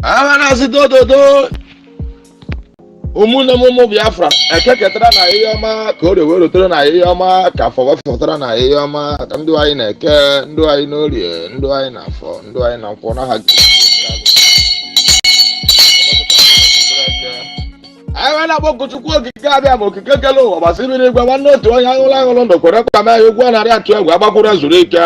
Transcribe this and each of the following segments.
Amana si do. Umuna mumu Biafra. Ekeketara na iyoma ka o rewe rotere na iyoma ka fọwa fọtara na iyoma ka ndụ anyị na-eke, ndụ anyị n'orie, ndụ anyị na-afọ, ndụ anyị na nkwọ na ha. Anyị na agba Chukwu okike abịa ma okike kele ụwa gbasiri n'igwe nwanne otu onye aṅụrụ ndụ kwere kwa mee egwu narị atụ egwu agbakwuru zuru ike.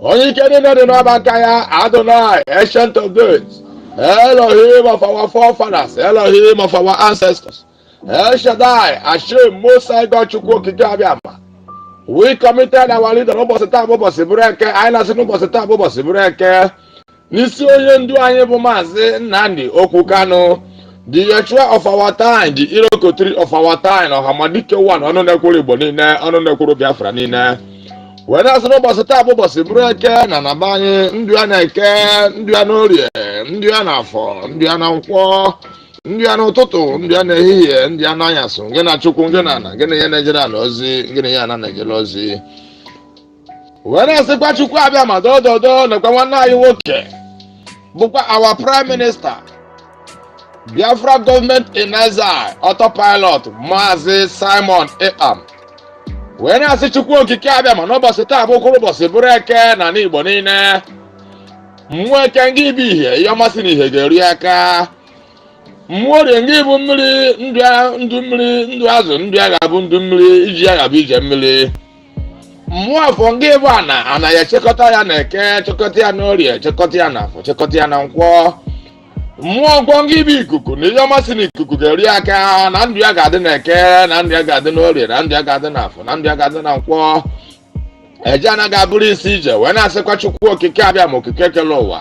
Onye ike niile dị n'ọba aka ya, Adonai, Ancient of Days, Elohim of our forefathers, Elohim of our ancestors, El Shaddai, Hashem, Most High God, Chukwu okike abịa ma. We committed our leader n'ụbọchị taa bụ ụbọchị bụrụ eke, anyị na-asị n'ụbọchị taa bụ ụbọchị bụrụ eke. N'isi onye ndu anyị bụ Maazị Nnamdi Okwu Kanu, the Yeshua of our time, the Irokotri of our time, Ọhamadike one, ọnụ na-ekwuru Igbo niile, ọnụ na-ekwuru Biafra niile. Wee na-asị n'ụbọchị taa bụ ụbọchị bụrụ eke na naba anyị ndị a na-eke, ndị a n'orie, ndị a na-afọ, ndị a na nkwọ, ndị a n'ụtụtụ, ndị a n'ehihie, ndị a n'anyasụ, gị na Chukwu, gị na ana, gị na ihe na-ejere ala ozi, gị na ihe ana na-ejere ozi. Wee na-asịkwa Chukwu abịa ma dododo nakwa nwanne anyị nwoke bụkwa our prime minister, Biafra government in exile, autopilot, Maazị Simon Ekpam. Wee na-asị Chukwu okike abịa ma n'ụbọchị taa bụ ụbọchị bụrụ eke na n'Igbo niile. Mmụọ eke ngị bụ ihe, ihe ọmasị na ihe ga-eru aka. Mmụọ orie ngị bụ mmiri, ndụ mmiri, ndụ azụ, ndụ ya ga-abụ ndụ mmiri, iji ya ga-abụ ije mmiri. Mmụọ afọ ngị bụ ana ya echekọta ya na eke, chekọta ya n'orie, chekọta ya na afọ, chekọta ya na nkwọ. Mmụọ nkwọ ngị bụ ikuku na ihe ọmasị na ikuku ga-eri aka, na ndụ ya ga-adị na eke, na ndụ ya ga-adị n'orie, na ndụ ya ga-adị n'afọ, na ndụ ya ga-adị na nkwọ. Eje anaghị abụrụ isi ije. Wee na-asịkwa Chukwu okike abịa ma okike kele ụwa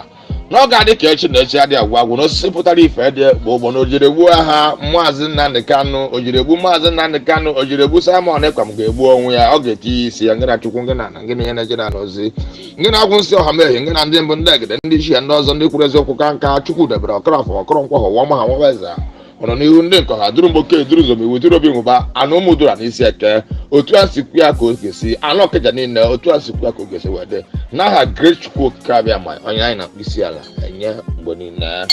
na ọ ga-adị ka echi na echi adị agwụ agwụ na osisi pụtara ife dị bụ ụgbọ na ojiregbu ha Maazị Nnamdi Kanu, ojiregbu Maazị Nnamdi Kanu, ojiregbu Simon Ekpam ga-egbu onwe ya, ọ ga-etinye isi ya. Ngị na Chukwu, ngị na ana, ngị na ihe na-ejere ala ozi, ngị na-agwụ nsị ọha mehie, ngị na ndị mbụ, ndị egede, ndị ichie, ndị ọzọ, ndị kwuru eziokwu ka nka. Chukwu debere ọkọrọfọ ọkọrọ nkwọ họwa ma ha nweweza ọnọ n'ihu ndị nkọ ha duru mgboke duru zomi weturu obi nwụba anụ ụmụ dura n'isi eke. Otu a sikwu ya ka o ga-esi anụ ọkịja niile, otu a sikwu ya ka o ga-esi wede n'aha Great Chukwu okike abịa ma onye anyị na-akpụ isi ala enye mgbe niile.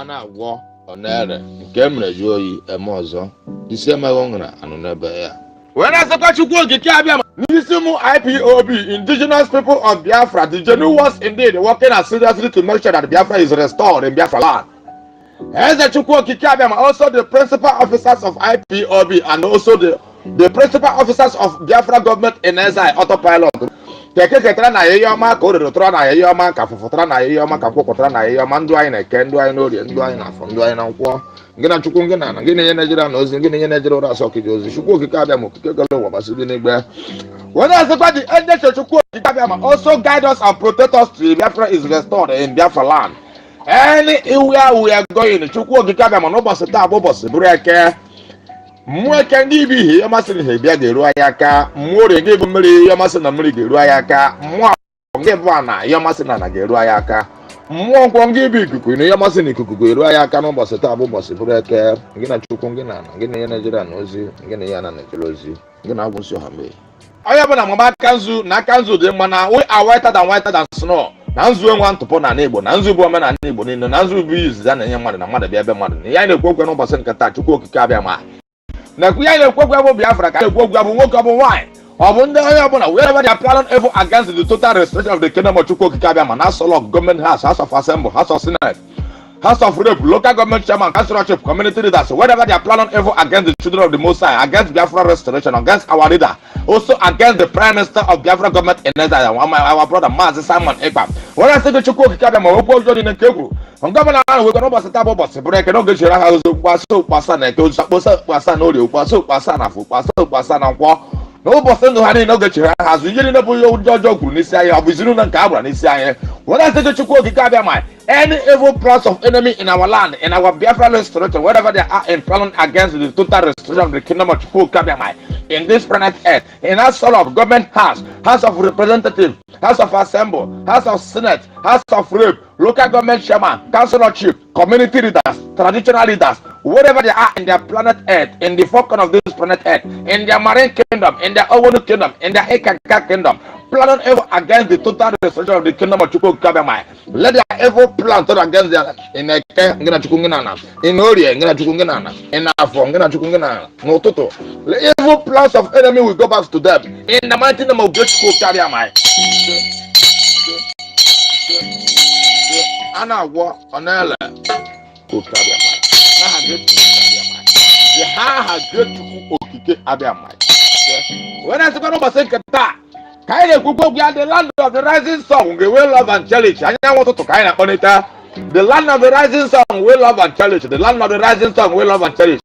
A na-agwọ ọ na-ere nke emere ju oyi eme ọzọ, isi emeghị ọṅara anụ n'ebe ya. Wee na-asịkwa Chukwu okike abịa ma n'isi ụmụ IPOB, indigenous people of Biafra, the genuine ones indeed, working as seriously to make sure that Biafra is restored in Biafra land. Eze Chukwu okike abịa ma also the principal officers of IPOB and also the principal officers of Biafra government in exile, autopilot. Keke ketara na ihe ọma ka o rere tụrụ na ihe ọma ka fụfụtara na ihe ọma ka kwụpụtara na ihe ọma, ndụ anyị na-eke, ndụ anyị n'orie, ndụ anyị n'afọ, ndụ anyị na nkwọ. Ngị na Chukwu, ngị na ana, ngị na ihe na-ejere na ozi, ngị na ihe na-ejere ụra asọ ọkịja ozi. Chukwu okike abịa ma okike gọrọ ụwa gbasiri n'igwe. Wee na-asịkwa the angel Chukwu okike abịa ma also guide us and protect us till Biafra is restored in Biafra land. Anywhere we are going, Chukwu okike abịa ma n'ụbọchị taa bụ ụbọchị bụrụ eke. Mmụọ eke ndị bụ ihe, ihe ọmasị na ihe bịa ga-eru anyị aka. Mmụọ orie ngị bụ mmiri, ihe ọmasị na mmiri ga-eru anyị aka. Mmụọ afọ ngị bụ ana, ihe ọmasị na ana ga-eru anyị aka. Mmụọ nkwọ ngị bụ ikuku na ihe ọmasị na ikuku ga-eru anyị aka n'ụbọchị taa bụ ụbọchị bụrụ eke. Ngị na Chukwu, ngị na ana, ngị na ihe na-ejere ana ozi, ngị na ihe ana na-ejere ozi, ngị na-agwụ nsị ọha mee. Onye bụ na mama aka nzu na aka nzu dị mma na we are whiter than snow. Na nzu enwe ntụpọ na Igbo, na nzu bụ omenala Igbo niile, na nzu bụ izizi a na-enye mmadụ na mmadụ bịa ebe mmadụ. Na ihe anyị na-ekwu okwu n'ụbọchị nke taa, Chukwu okike abịa ma na ekwu ya na-ekwu okwu bụ Biafra ka na-ekwu okwu bụ nwoke ọ bụ nwaanyị ọ bụ ndị onye ọbụla wherever they are planning evil against the total restoration of the kingdom of Chukwu okike abịa ma na Solok government house, House of Assembly, House of Senate, House of Rep, local government chairman, council chief, community leaders, wherever they are planning evil against the children of the Most High, against Biafra restoration, against our leader, also against the prime minister of Biafra government in exile, our brother Maazị Simon Ekpam. When I say the Chukwu okike abịa ma okwu ọjọọ dị n'eke egwu gọvanọ ahụ wekwa n'ụbọchị taa bụ ụbọchị bụrụ eke n'oge chere ha ozo kpasa ụkpasa na eke ozu akpọsa ụkpasa na orie, ụkpasa ụkpasa na afọ, ụkpasa ụkpasa na nkwọ. N'ụbọchị ndụ ha niile oge chere ha azụ ihe niile bụ ihe ọjọọ kwuru n'isi anyị, ọ bụ izinụlọ nke a gbara n'isi anyị. When I say the Chukwu okike abịa ma any evil plans of enemy in our land, in our Biafra restoration, wherever they are in planning against the total restoration of the kingdom of Chukwu okike abịa ma in this planet earth, in our soul of government house, House of Representatives, House of Assembly, House of Senate, House of Rep, local government chairman, council chief, community leaders, traditional leaders, wherever they are in their planet Earth, in the four corners of this planet Earth, in their marine kingdom, in their Owonu kingdom, in their Ekaka kingdom, planning evil against the total destruction of the kingdom of Chukwu Kabamai. Let their evil plan turn against their in Eke Ngina Chukunginana, in Orie Ngina Chukunginana, in Afo Ngina Chukunginana, no Toto. The evil plans of enemy will go back to them in the mighty name of great Chukwu Kabamai. Ana wo onele Kabamai. Naha great Kabamai. The ha great Chukwu Okike Abamai. When I say no Basenkata, Kaine Kuko, the land of the rising sun, we will love and challenge. I want to Kaina Onita. The land of the rising sun, we love and challenge. The land of the rising sun, we love and challenge.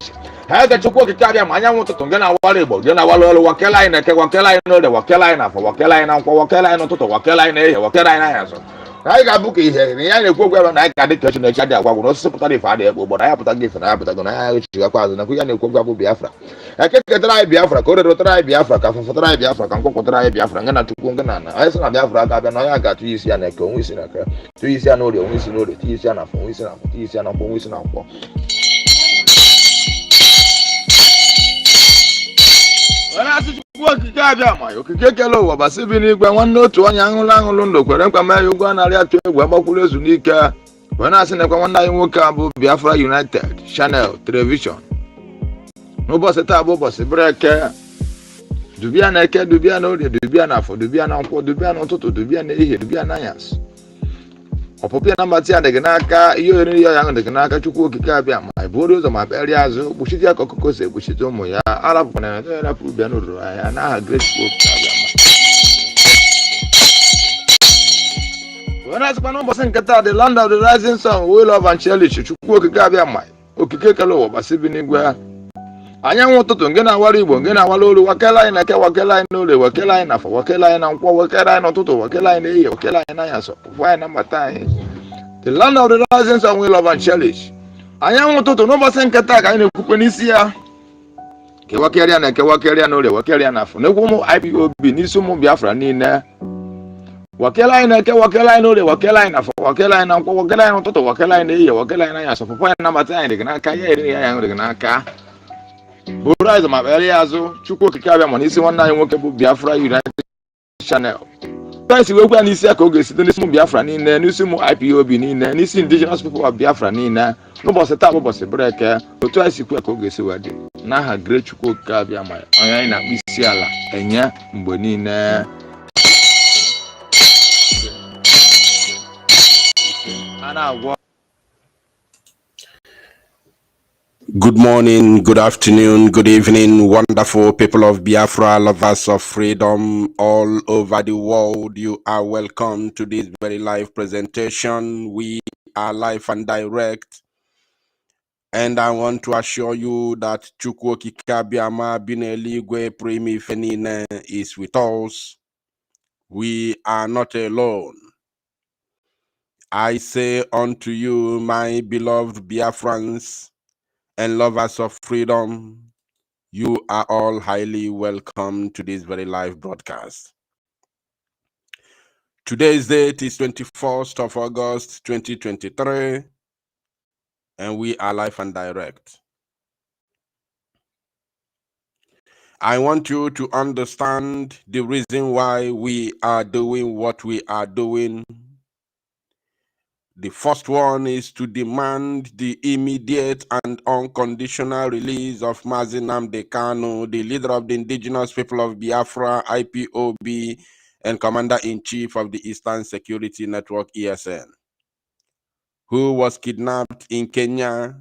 I got to cook carry my young to Tongana Wallable, Gena Wallo, Wakela in a Wakela in the Wakela in a for Wakela in a Wakela in a Toto, Wakela in a Wakela in a answer. I got bookie here, and I go and I got the question. I got one super father, but I have to give an appetite. I wish you a cousin, and we can go Biafra. I can't try Biafra, Corridor try Biafra, for try Biafra, can go try Biafra, and to Kungana. I saw Biafra, I got to use Yanaka, Wissinaka, to use Yanodio, Wissinode, Tiziana, for Wissinap, Tiziana, for Wissinap. Okikekele basi bi n'igwe nwanne otu onye aṅụlụ ndụ kwere nkwa mee ya ụgwọ narị atụ egwu agbakwuru ezu n'ike wee na-asị nekwa nwanne anyị nwoke a bụ Biafra United Channel Television n'ụbọchị taa bụ ụbọchị breke dubia na eke dubia na orie dubia na afọ dubia na nkwọ dubia na ụtụtụ dubia na ehihie dubia na anyasị ọpụpịa na mbatị ya dị gị n'aka ihe oriri ya ahụ dị gị n'aka Chukwu okike abịa ma buru ụzọ ma kpegharịa azụ kpuchite ya ka ọkụkọ si ekpuchite ụmụ ya arapụkwana ya na-erapụ bịa n'ururu ahịa n'aha Great Pope abịa ma wee na-asịkwa n'ụbọchị nke taa the land of the rising sun we love and cherish Chukwu okike abịa ma okike kele ụwa gbasi bi n'igwe anyanwụ ụtụtụ nke na-awara Igbo nke na-awara olu wakela anyị na eke wakela anyị n'ụlọ wakela anyị n'afọ wakela anyị na nkwọ wakela anyị n'ụtụtụ wakela anyị n'ehihie wakela anyị n'anyasị ọpụpụ anyị na mbata anyị the land of the rising sun we love and cherish anyanwụ ụtụtụ n'ụbọchị nke taa ka anyị na-ekwukwe n'isi ya kewakerịa na ekewakerịa n'ụlọ wakerịa n'afọ n'ekwu ụmụ IPOB n'isi ụmụ Biafra niile wakela anyị na eke wakela anyị n'ụlọ wakela anyị n'afọ wakela anyị na nkwọ wakela anyị n'ụtụtụ wakela anyị n'ehihie wakela anyị n'anyasị ọpụpụ anyị na mbata anyị dị gị n'aka ya eri ya dị gị n'aka bụrụ anyị ma kpere ya azụ Chukwu okike abịa ma n'isi nwanne anyị nwoke bụ Biafra United Channel anyị wekwa ya n'isi ya ka ọ ga-esite n'isi ụmụ Biafra niile n'isi ụmụ IPOB niile n'isi indigenous people of Biafra niile n'ụbọchị taa bụ ụbọchị breke otu anyị si kwe ka ọ ga-esi wee dị n'aha Great Chukwu okike abịa ma onye anyị na-akpụ isi ala enye mgbe niile a na-agwọ. Good morning, good afternoon, good evening, wonderful people of Biafra, lovers of freedom all over the world. You are welcome to this very live presentation. We are live and direct. And I want to assure you that Chukwu okike abịa ma bi n'eluigwe pụrụ ime ife niile is with us. We are not alone. I say unto you, my beloved Biafrans, and lovers of freedom, you are all highly welcome to this very live broadcast. Today's date is 21st of August 2023, and we are live and direct. I want you to understand the reason why we are doing what we are doing. The first one is to demand the immediate and unconditional release of Mazi Nnamdi Kanu, the leader of the indigenous people of Biafra, IPOB, and commander-in-chief of the Eastern Security Network, ESN, who was kidnapped in Kenya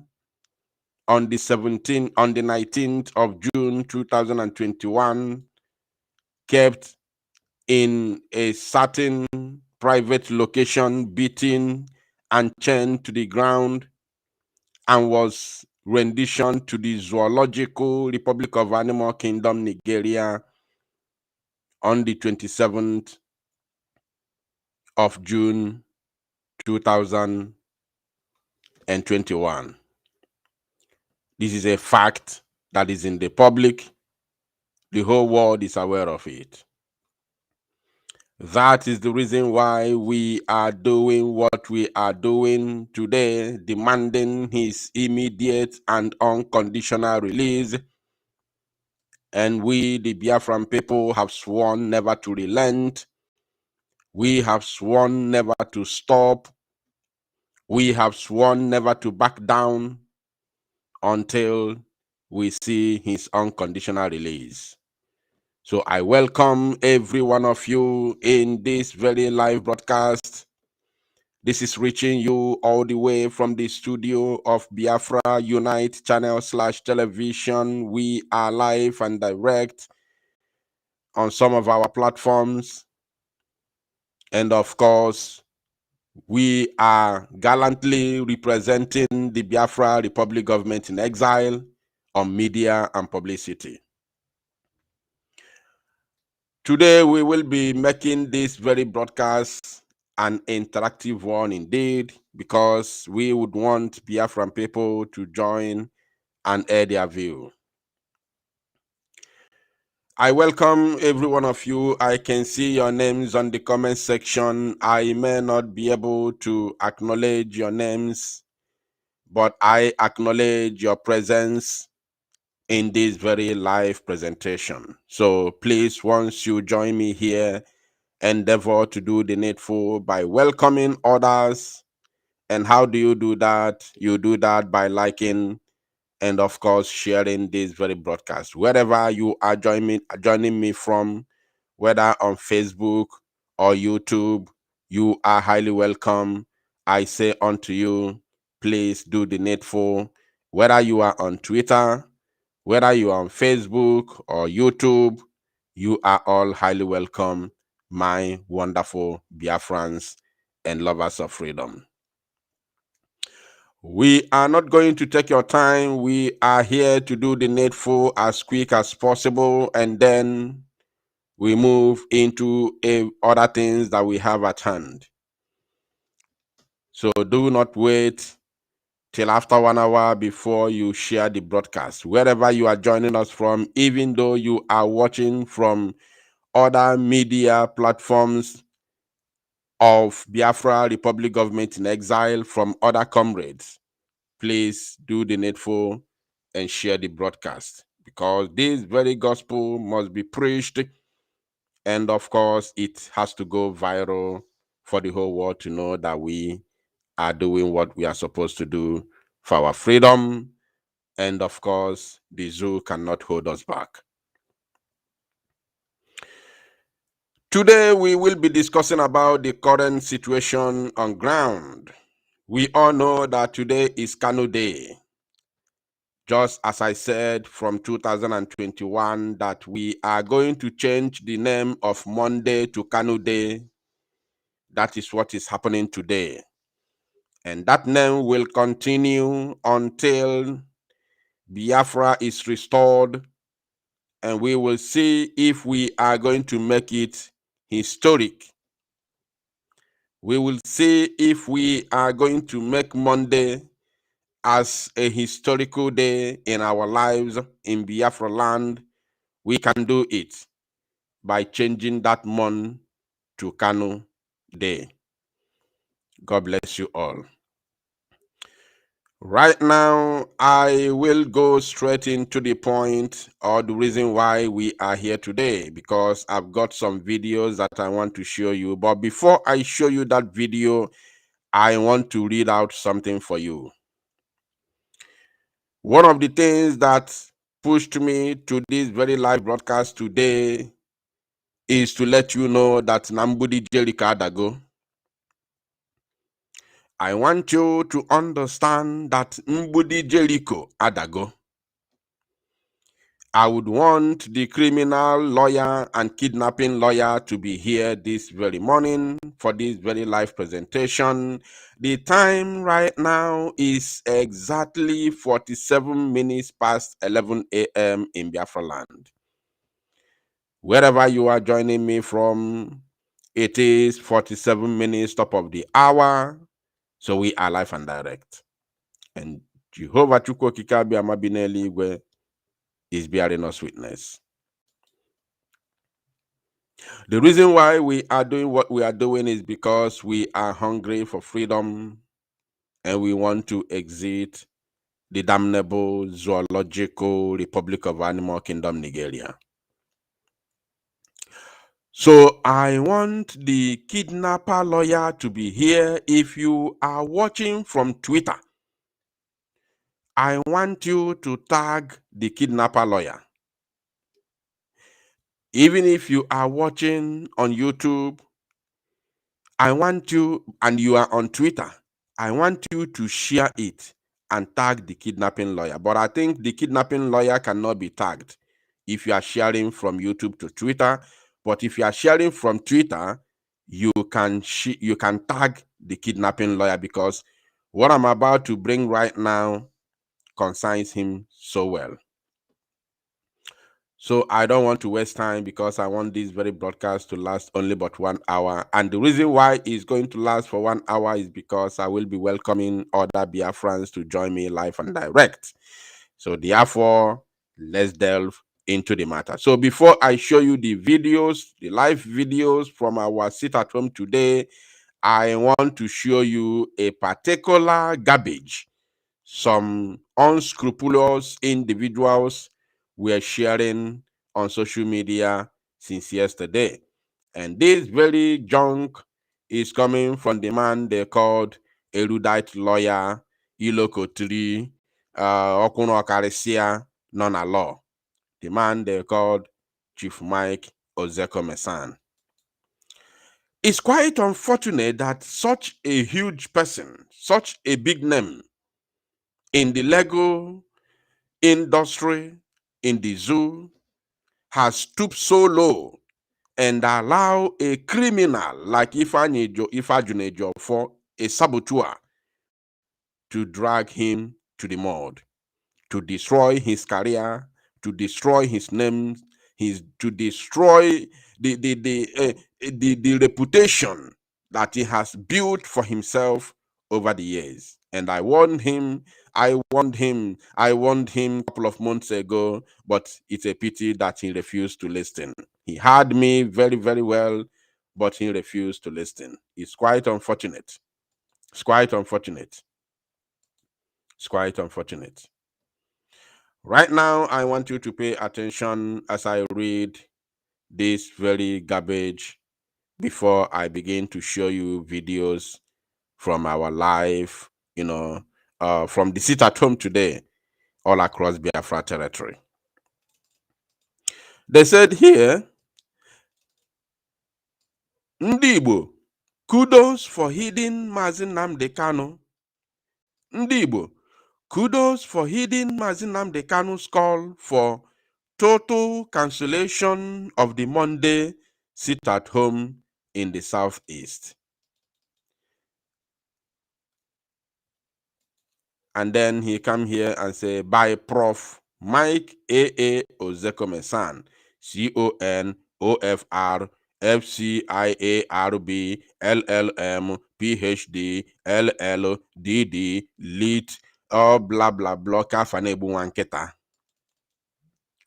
on the 19th of June 2021, kept in a certain private location, beaten and chained to the ground, and was renditioned to the Zoological Republic of Animal Kingdom, Nigeria, on the 27th of June 2021. This is a fact that is in the public. The whole world is aware of it. That is the reason why we are doing what we are doing today, demanding his immediate and unconditional release. And we, the Biafran people, have sworn never to relent. We have sworn never to stop. We have sworn never to back down until we see his unconditional release. So I welcome every one of you in this very live broadcast. This is reaching you all the way from the studio of Biafra Unite channel / television. We are live and direct on some of our platforms. And of course, we are gallantly representing the Biafra Republic government in exile on media and publicity. Today, we will be making this very broadcast an interactive one indeed, because we would want Biafran people to join and air their view. I welcome every one of you. I can see your names on the comment section. I may not be able to acknowledge your names, but I acknowledge your presence in this very live presentation. So please, once you join me here, endeavor to do the needful by welcoming others. And how do you do that? You do that by liking and, of course, sharing this very broadcast. Wherever you are joining me from, whether on Facebook or YouTube, you are highly welcome. I say unto you, please do the needful. Whether you are on Twitter, whether you are on Facebook or YouTube, you are all highly welcome, my wonderful Biafrans and lovers of freedom. We are not going to take your time. We are here to do the needful as quick as possible, and then we move into other things that we have at hand. So do not wait till after 1 hour before you share the broadcast. Wherever you are joining us from, even though you are watching from other media platforms of Biafra Republic government in exile, from other comrades, please do the needful and share the broadcast, because this very gospel must be preached, and of course it has to go viral for the whole world to know that we are doing what we are supposed to do for our freedom. And of course, the zoo cannot hold us back. Today, we will be discussing about the current situation on ground. We all know that today is Kanu Day. Just as I said from 2021 that we are going to change the name of Monday to Kanu Day, that is what is happening today. And that name will continue until Biafra is restored, and we will see if we are going to make it historic. We will see if we are going to make Monday as a historical day in our lives in Biafra land. We can do it by changing that month to Kanu Day. God bless you all. Right now, I will go straight into the point, or the reason why we are here today, because I've got some videos that I want to show you. But before I show you that video, I want to read out something for you. One of the things that pushed me to this very live broadcast today is to let you know that Nambudi Jerika Adago. I want you to understand that Mbudi Jericho Adago. I would want the criminal lawyer and kidnapping lawyer to be here this very morning for this very live presentation. The time right now is exactly 47 minutes past 11 a.m. in Biafra land. Wherever you are joining me from, it is 47 minutes top of the hour. So we are live and direct. And Jehovah Chukwu Kikabi Amabineli is bearing us witness. The reason why we are doing what we are doing is because we are hungry for freedom and we want to exit the damnable zoological Republic of Animal Kingdom, Nigeria. So I want the kidnapper lawyer to be here. If you are watching from Twitter, I want you to tag the kidnapper lawyer. Even if you are watching on YouTube, I want you, and you are on Twitter, I want you to share it and tag the kidnapping lawyer. But I think the kidnapping lawyer cannot be tagged if you are sharing from YouTube to Twitter. But if you are sharing from Twitter, you can tag the kidnapping lawyer, because what I'm about to bring right now concerns him so well. So I don't want to waste time, because I want this very broadcast to last only but 1 hour. And the reason why it's going to last for 1 hour is because I will be welcoming other Biafrans to join me live and direct. So therefore, let's delve into the matter. So before I show you the videos, the live videos from our sit at home today, I want to show you a particular garbage some unscrupulous individuals were sharing on social media since yesterday. And this very junk is coming from the man they called erudite lawyer Ilokotri Okuno Karisia Nona Law. The man they called Chief Mike Ozeko-Mesan. It's quite unfortunate that such a huge person, such a big name in the legal industry, in the zoo, has stooped so low and allow a criminal like Ifajunejo for a saboteur to drag him to the mud, to destroy his career, to destroy his name, to destroy the reputation that he has built for himself over the years. And I warned him a couple of months ago, but it's a pity that he refused to listen. He heard me very, very well, but he refused to listen. It's quite unfortunate. It's quite unfortunate. It's quite unfortunate. Right now, I want you to pay attention as I read this very garbage before I begin to show you videos from our live, from the sit at home today, all across Biafra territory. They said here, Ndị Igbo, kudos for hiding Mazi Nnamdi Kanu. Ndị Igbo, kudos for hiding Mazi Nnamdi Kanu's call for total cancellation of the Monday sit at home in the Southeast. And then he come here and say, by Prof. Mike A.A. Ozeko-Mesan, CONOFR, FCIARB, LLM, PhD, LLDD, Lit, blah, blah, blah, Kafanebu Wanketa.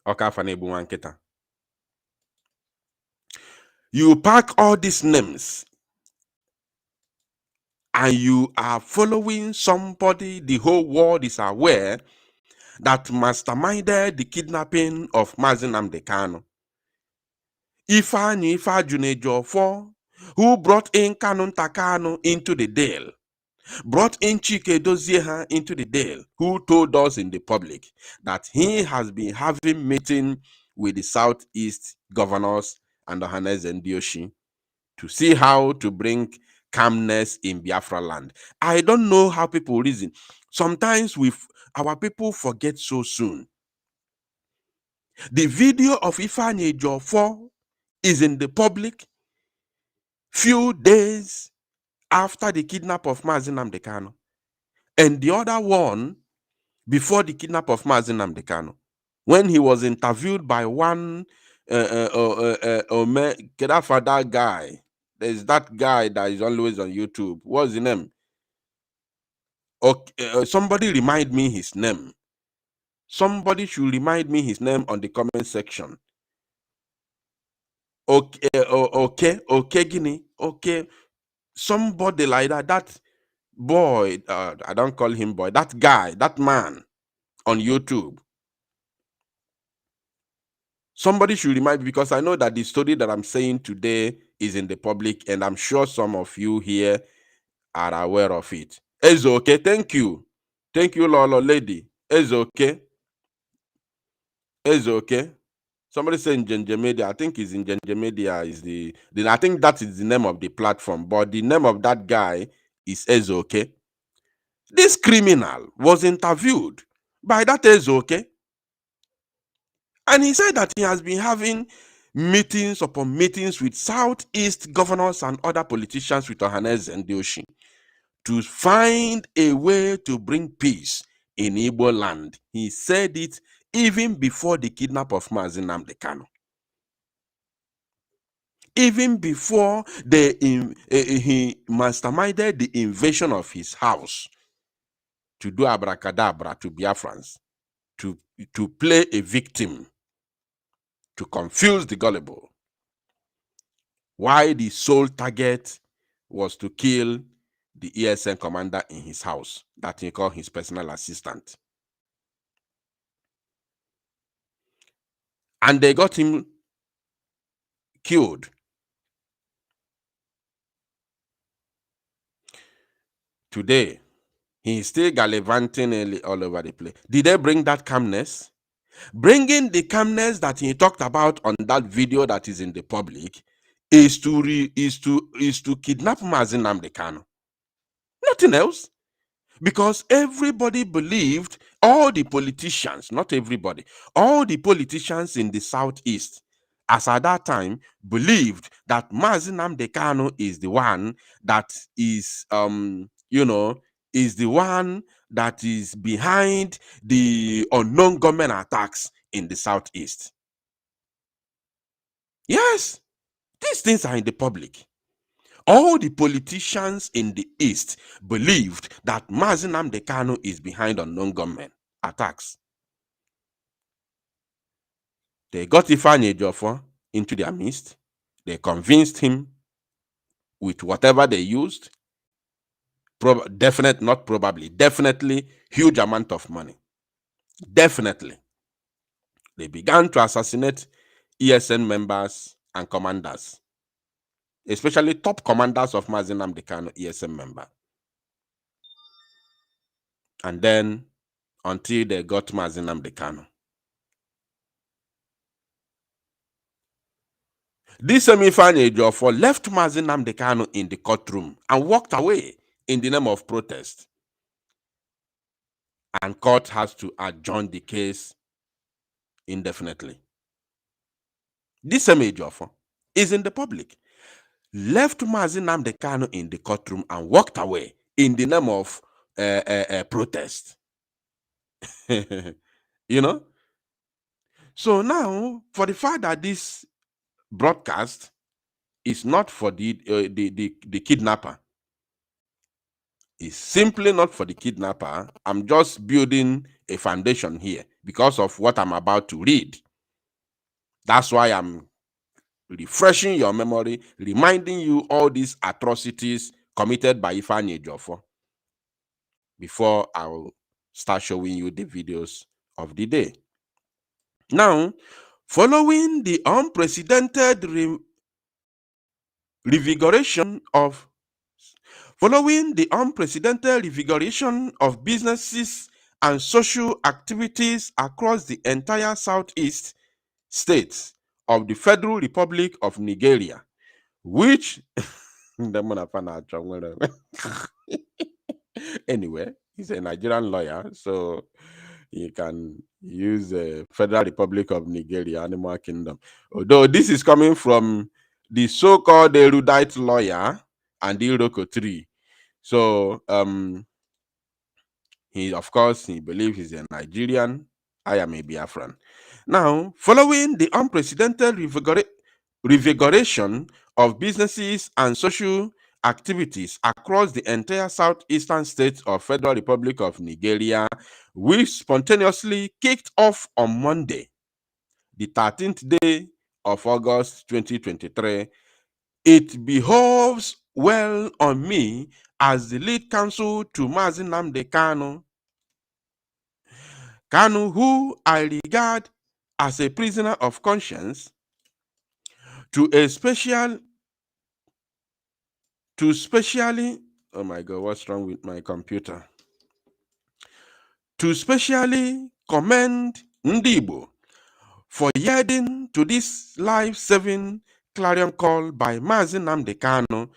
Kafanebu Wanketa. You pack all these names and you are following somebody the whole world is aware that masterminded the kidnapping of Mazi Nnamdi Kanu. Ifeanyi Ifajunejo, who brought in Kanu Ntakanu into the deal, brought in Chike Dozieha into the deal, who told us in the public that he has been having meeting with the Southeast governors and Ohanes and Dioshi to see how to bring calmness in Biafra land. I don't know how people reason. Sometimes our people forget so soon. The video of Ifeanyi Ejiofor is in the public few days after the kidnap of Mazi Nnamdi Kanu, and the other one before the kidnap of Mazi Nnamdi Kanu, when he was interviewed by one that guy. There's that guy that is always on YouTube. What's the name? Okay, somebody remind me his name. Somebody should remind me his name on the comment section. Okay, Guinea. Okay, somebody like that. That boy, I don't call him boy. That guy, that man on YouTube. Somebody should remind me, because I know that the story that I'm saying today is in the public, and I'm sure some of you here are aware of it. It's okay. Thank you. Thank you, Lolo lady. It's okay. It's okay. Somebody saying Ginger Media. I think is in Ginger Media is the I think that is the name of the platform, but the name of that guy is Ezoke. This criminal was interviewed by that Ezoke, and he said that he has been having meetings upon meetings with Southeast governors and other politicians with Ohanes and Dioshi to find a way to bring peace in Igbo land. He said it even before the kidnap of Mazi Nnamdi Kanu. Even before he masterminded the invasion of his house to do abracadabra to Biafrans, to play a victim, to confuse the gullible. Why the sole target was to kill the ESN commander in his house, that he called his personal assistant. And they got him killed. Today, he's still gallivanting all over the place. Did they bring that calmness? Bringing the calmness that he talked about on that video that is in the public is to kidnap Mazi Nnamdi Kanu. Nothing else. Because everybody believed, all the politicians, not everybody, all the politicians in the Southeast, as at that time, believed that Mazi Nnamdi Kanu is the one that is, is the one that is behind the unknown government attacks in the Southeast. Yes, these things are in the public. All the politicians in the East believed that Mazi Nnamdi Kanu is behind unknown government attacks. They got Ifeanyi Ejiofor into their midst. They convinced him with whatever they used. Definitely huge amount of money. Definitely. They began to assassinate ESN members and commanders, especially top commanders of Mazi Nnamdi Kanu ESN member. And then until they got Mazi Nnamdi Kanu. This Ifeanyi Ejiofor left Mazi Nnamdi Kanu in the courtroom and walked away in the name of protest. And court has to adjourn the case indefinitely. This Ejiofor is in the public. Left Mazi Nnamdi Kanu in the courtroom and walked away in the name of protest. You know? So now, for the fact that this broadcast is not for the kidnapper, it's simply not for the kidnapper. I'm just building a foundation here because of what I'm about to read. That's why I'm refreshing your memory, reminding you all these atrocities committed by Ifeanyi Ejiofor before I'll start showing you the videos of the day. Now, following the unprecedented revigoration of businesses and social activities across the entire Southeast states of the Federal Republic of Nigeria, which anyway, he's a Nigerian lawyer, so you can use the Federal Republic of Nigeria, Animal Kingdom. Although this is coming from the so-called erudite lawyer and Iroko 3. So he believes he's a Nigerian. I am a Biafran. Now, following the unprecedented revigoration of businesses and social activities across the entire southeastern states of Federal Republic of Nigeria, which spontaneously kicked off on Monday, the 13th day of August 2023, it behoves well on me as the lead counsel to Mazi Nnamdi Kanu, who I regard as a prisoner of conscience, to specially, oh my God, what's wrong with my computer? To specially commend Ndibo for yielding to this life-saving clarion call by Mazi Nnamdi Kanu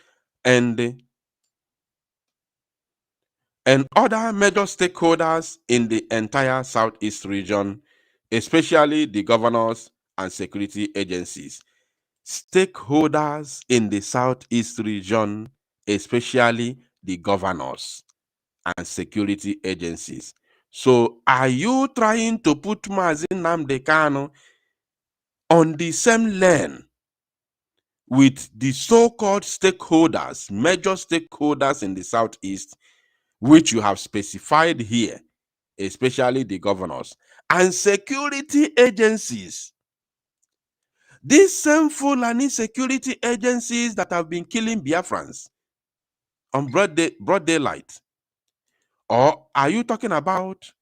and other major stakeholders in the entire Southeast region, especially the governors and security agencies. Stakeholders in the Southeast region, especially the governors and security agencies. So, are you trying to put Mazi Nnamdi Kanu on the same lane with the so-called stakeholders, major stakeholders in the Southeast, which you have specified here, especially the governors and security agencies? These same Fulani security agencies that have been killing Biafrans on broad daylight? Or are you talking about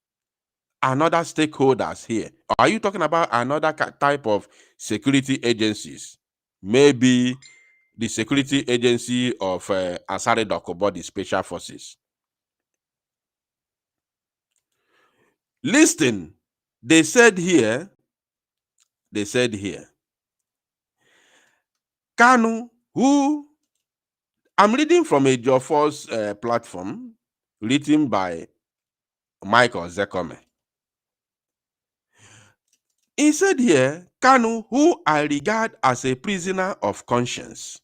another stakeholders here? Or are you talking about another type of security agencies? Maybe the security agency of Asare Dokubo, the special forces. Listen, they said here, Kanu, who I'm reading from a Jofor's platform written by Michael Zekome. He said here, Kanu, who I regard as a prisoner of conscience.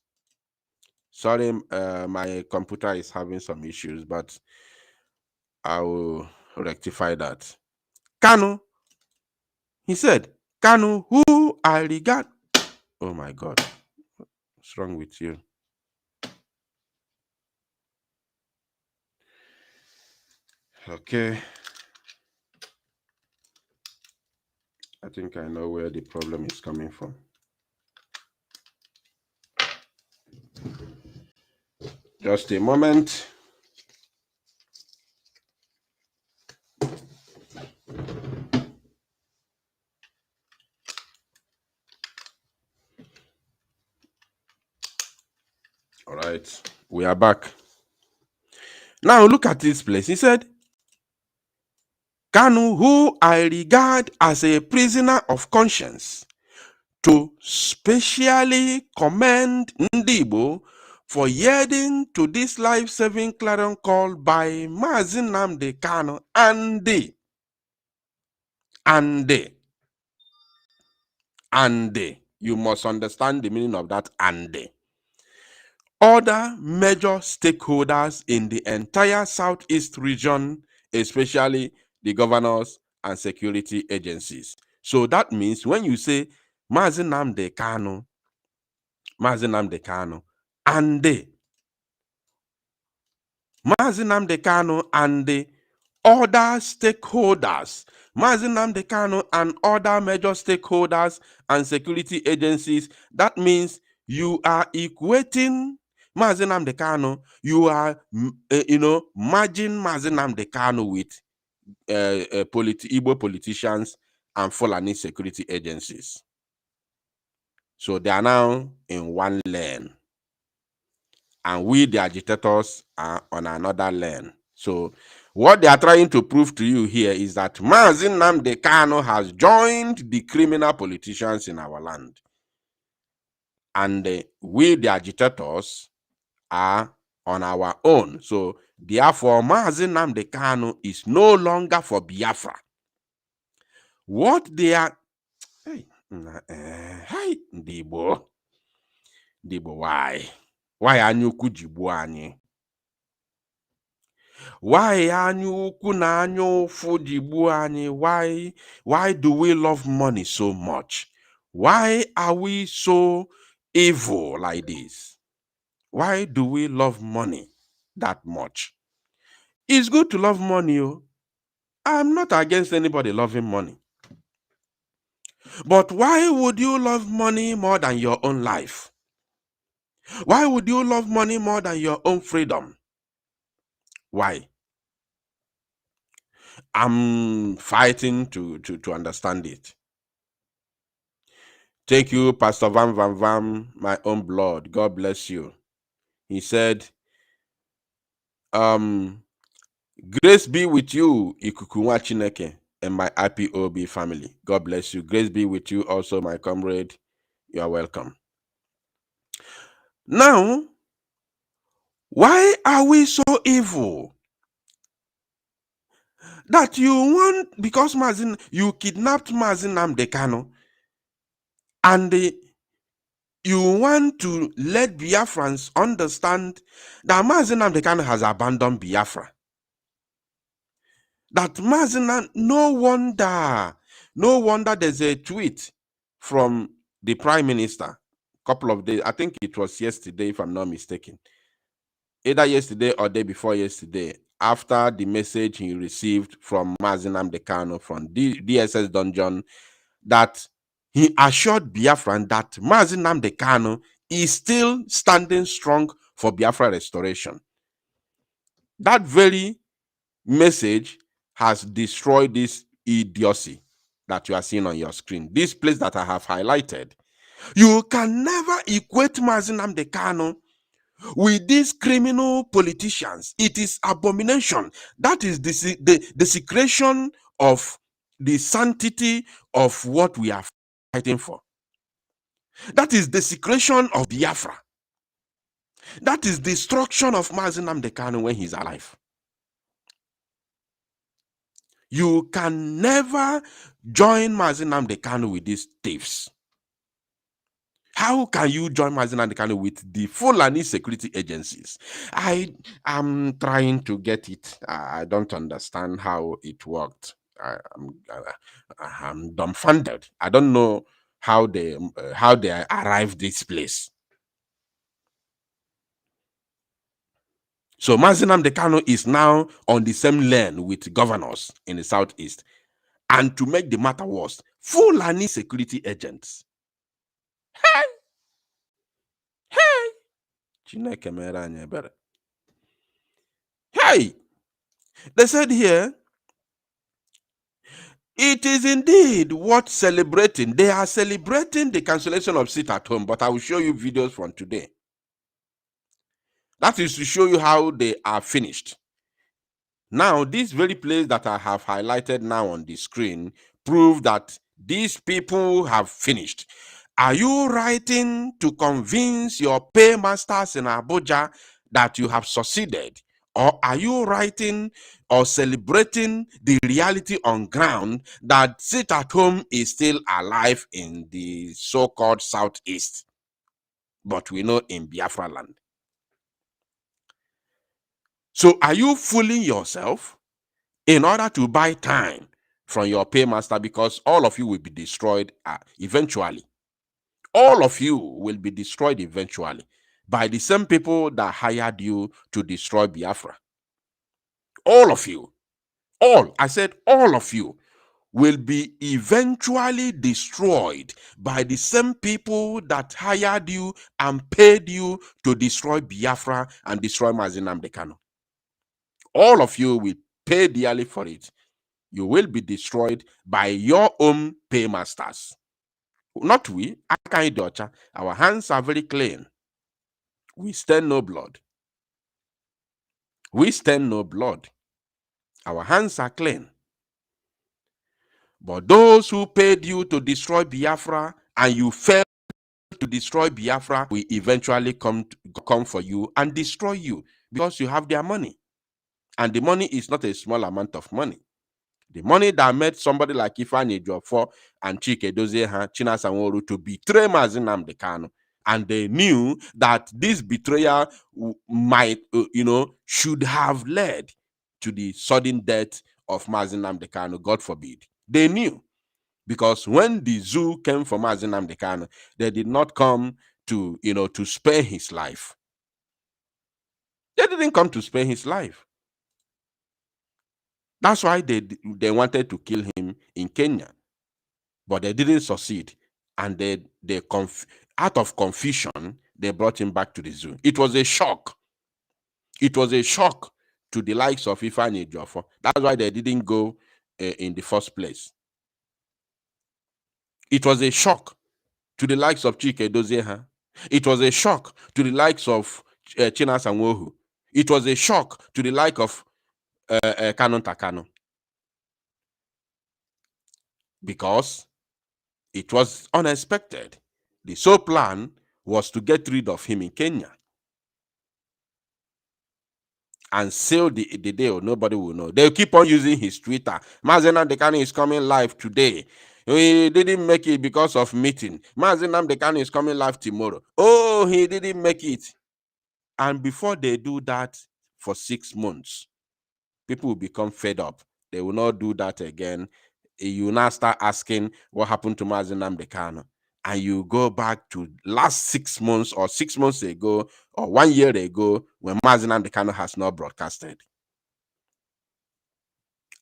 Sorry, my computer is having some issues, but I will rectify that. Kanu, he said, Kanu, who I regard. Oh my God, what's wrong with you? Okay. I think I know where the problem is coming from. Just a moment. All right, we are back. Now look at this place. He said, Kanu, who I regard as a prisoner of conscience, to specially commend Ndibo for yielding to this life-saving clarion call by Mazi Nnamdi Kanu and you must understand the meaning of that and other major stakeholders in the entire Southeast region, especially the governors and security agencies. So that means when you say Mazi Nnamdi Kanu, and Mazi Nnamdi Kanu and the other stakeholders, Mazi Nnamdi Kanu and other major stakeholders and security agencies, that means you are equating Mazi Nnamdi Kanu, you are, merging Mazi Nnamdi Kanu with Igbo politicians and Fulani security agencies. So they are now in one lane. And we, the agitators, are on another lane. So what they are trying to prove to you here is that Mazi Nnamdi Kanu has joined the criminal politicians in our land. And we, the agitators, are on our own. So therefore, Mazi Nnamdi Kanu is no longer for Biafra. What they are... Hey, Ndibo, why? Why anyukwu jigbu anyị? Why anyukwu na anyụfụ jigbu anyị? Why do we love money so much? Why are we so evil like this? Why do we love money that much? It's good to love money. I'm not against anybody loving money. But why would you love money more than your own life? Why would you love money more than your own freedom? Why? I'm fighting to understand it. Thank you, Pastor Van Van Van, my own blood. God bless you. He said, grace be with you, Ikukunwa Chineke, and my IPOB family. God bless you. Grace be with you also, my comrade. You are welcome. Now, why are we so evil? That you want, because you kidnapped Mazin Nnamdi Kanu, and you want to let Biafrans understand that Mazin Nnamdi Kanu has abandoned Biafra. That Mazin, no wonder there's a tweet from the Prime Minister a couple of days, I think it was yesterday, if I'm not mistaken. Either yesterday or day before yesterday, after the message he received from Mazin Nnamdi Kanu from DSS Dungeon, that he assured Biafran that Mazin Nnamdi Kanu is still standing strong for Biafra restoration. That very message has destroyed this idiocy that you are seeing on your screen. This place that I have highlighted. You can never equate Mazin Nnamdi Kanu with these criminal politicians. It is abomination. That is the desecration of the sanctity of what we are fighting for. That is desecration of Biafra. That is destruction of Mazin Nnamdi Kanu when he's alive. You can never join Mazin Nnamdi Kanu with these thieves. How can you join Mazin Nnamdi Kanu with the Fulani security agencies? I am trying to get it. I don't understand how it worked. I'm dumbfounded. I don't know how they arrived this place. So Mazin Nnamdi Kanu is now on the same lane with governors in the southeast. And to make the matter worse, Fulani security agents. Hey, they said here, it is indeed worth celebrating. They are celebrating the cancellation of sit at home, but I will show you videos from today. That is to show you how they are finished. Now, this very place that I have highlighted now on the screen prove that these people have finished. Are you writing to convince your paymasters in Abuja that you have succeeded? Or are you writing or celebrating the reality on ground that sit at home is still alive in the so-called Southeast? But we know in Biafra land. So are you fooling yourself in order to buy time from your paymaster, because all of you will be destroyed eventually? All of you will be destroyed eventually by the same people that hired you to destroy Biafra. All of you, I said all of you will be eventually destroyed by the same people that hired you and paid you to destroy Biafra and destroy Mazin Nnamdi Kanu. All of you will pay dearly for it. You will be destroyed by your own paymasters. Not we, our hands are very clean. We stand no blood. We stand no blood. Our hands are clean. But those who paid you to destroy Biafra and you failed to destroy Biafra will eventually come for you and destroy you because you have their money. And the money is not a small amount of money. The money that made somebody like Ifeanyi Ejiofor and Chike Dozie Chinasa Nworu to betray Mazin Nnamdi Kanu. And they knew that this betrayal might, should have led to the sudden death of Mazin Nnamdi Kanu, God forbid. They knew. Because when the zoo came for Mazin Nnamdi Kanu, they did not come to, to spare his life. They didn't come to spare his life. That's why they wanted to kill him in Kenya. but they didn't succeed. And out of confusion, they brought him back to the zoo. It was a shock. It was a shock to the likes of Ifeanyi Ejiofor. That's why they didn't go in the first place. It was a shock to the likes of Chike Dozieha. It was a shock to the likes of Chinasa Nwohu. It was a shock to the like of Kanu Takano. Because it was unexpected. The sole plan was to get rid of him in Kenya and seal the deal. Nobody will know. They'll keep on using his Twitter. Mazi Nnamdi Kanu is coming live today. He didn't make it because of meeting. Mazi Nnamdi Kanu is coming live tomorrow. Oh, he didn't make it. And before they do that for 6 months, people will become fed up. They will not do that again. You now start asking what happened to Mazi Nnamdi Kanu. And you go back to last 6 months or 6 months ago or 1 year ago when Mazi Nnamdi Kanu has not broadcasted.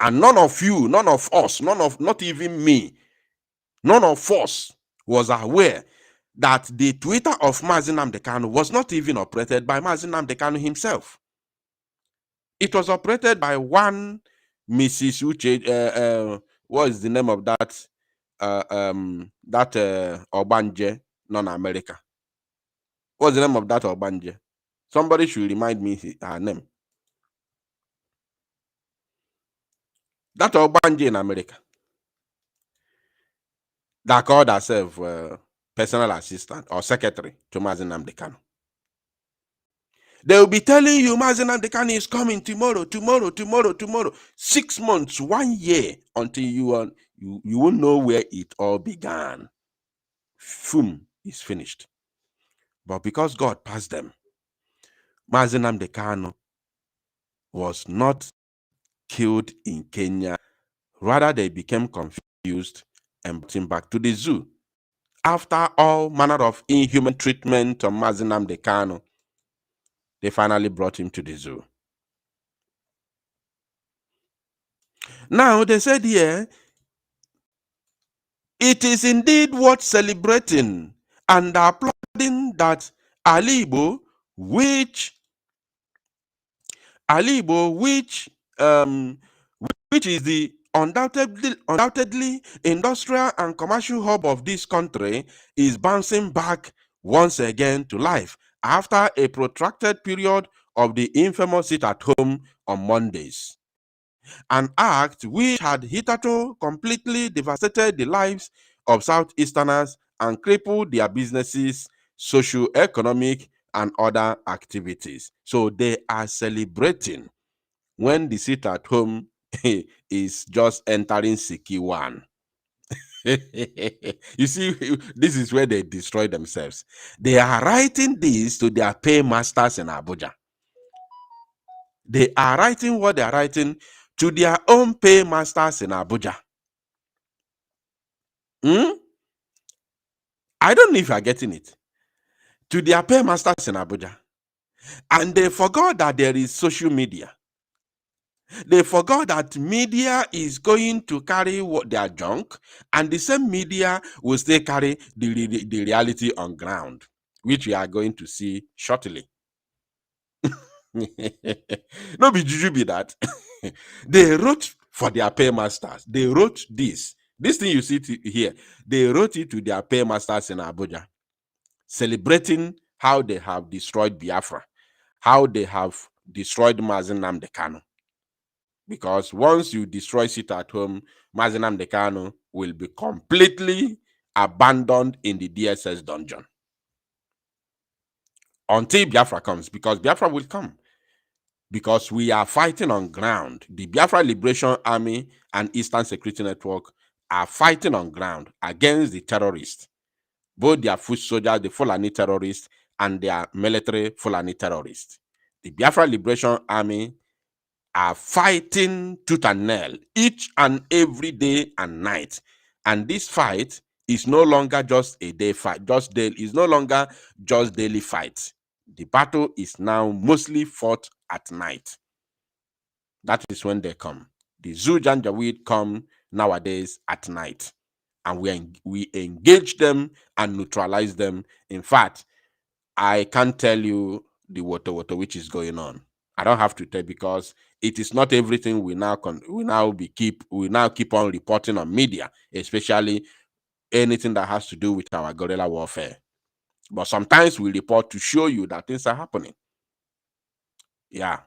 And none of you, none of us, not even me, none of us was aware that the Twitter of Mazi Nnamdi Kanu was not even operated by Mazi Nnamdi Kanu himself. It was operated by one Mrs. Uche. What is the name of that? Obanje, non-America. What's the name of that Obanje? Somebody should remind me her name. That Obanje in America that called herself personal assistant or secretary to Mazi Nnamdi Kanu. They will be telling you Mazi Nnamdi Kanu is coming tomorrow. 6 months, 1 year until you won't know where it all began. Boom, is finished. But because God passed them, Mazi Nnamdi Kanu was not killed in Kenya. Rather, they became confused and brought him back to the zoo. After all manner of inhuman treatment of Mazi Nnamdi Kanu, they finally brought him to the zoo. Now, they said here, it is indeed worth celebrating and applauding that Ali Igbo, which is the undoubtedly industrial and commercial hub of this country, is bouncing back once again to life after a protracted period of the infamous sit at home on Mondays. An act which had hitherto completely devastated the lives of Southeasterners and crippled their businesses, socio-economic, and other activities. So they are celebrating when the sit at home is just entering Siki 1. You see, this is where they destroy themselves. They are writing this to their paymasters in Abuja. They are writing what they are writing to their own paymasters in Abuja. I don't know if you are getting it. To their paymasters in Abuja. And they forgot that there is social media. They forgot that media is going to carry their junk, and the same media will still carry the reality on ground, which we are going to see shortly. No be juju be that. They wrote for their paymasters. They wrote this. This thing you see here, they wrote it to their paymasters in Abuja, celebrating how they have destroyed Biafra, how they have destroyed Mazi Nnamdi Kanu. Because once you destroy sit at home, Mazi Nnamdi Kanu will be completely abandoned in the DSS dungeon. Until Biafra comes, because Biafra will come. Because we are fighting on ground. The Biafra Liberation Army and Eastern Security Network are fighting on ground against the terrorists. Both their foot soldiers, the Fulani terrorists, and their military Fulani terrorists. The Biafra Liberation Army are fighting tooth and nail each and every day and night. And this fight is no longer just a day fight, it's no longer just daily fight. The battle is now mostly fought at night. That is when they come. The Zoo Janjaweed come nowadays at night. and we engage them and neutralize them. In fact, I can't tell you the water which is going on. I don't have to tell, because it is not everything we now keep on reporting on media, especially anything that has to do with our guerrilla warfare. But sometimes we report to show you that things are happening. Yeah.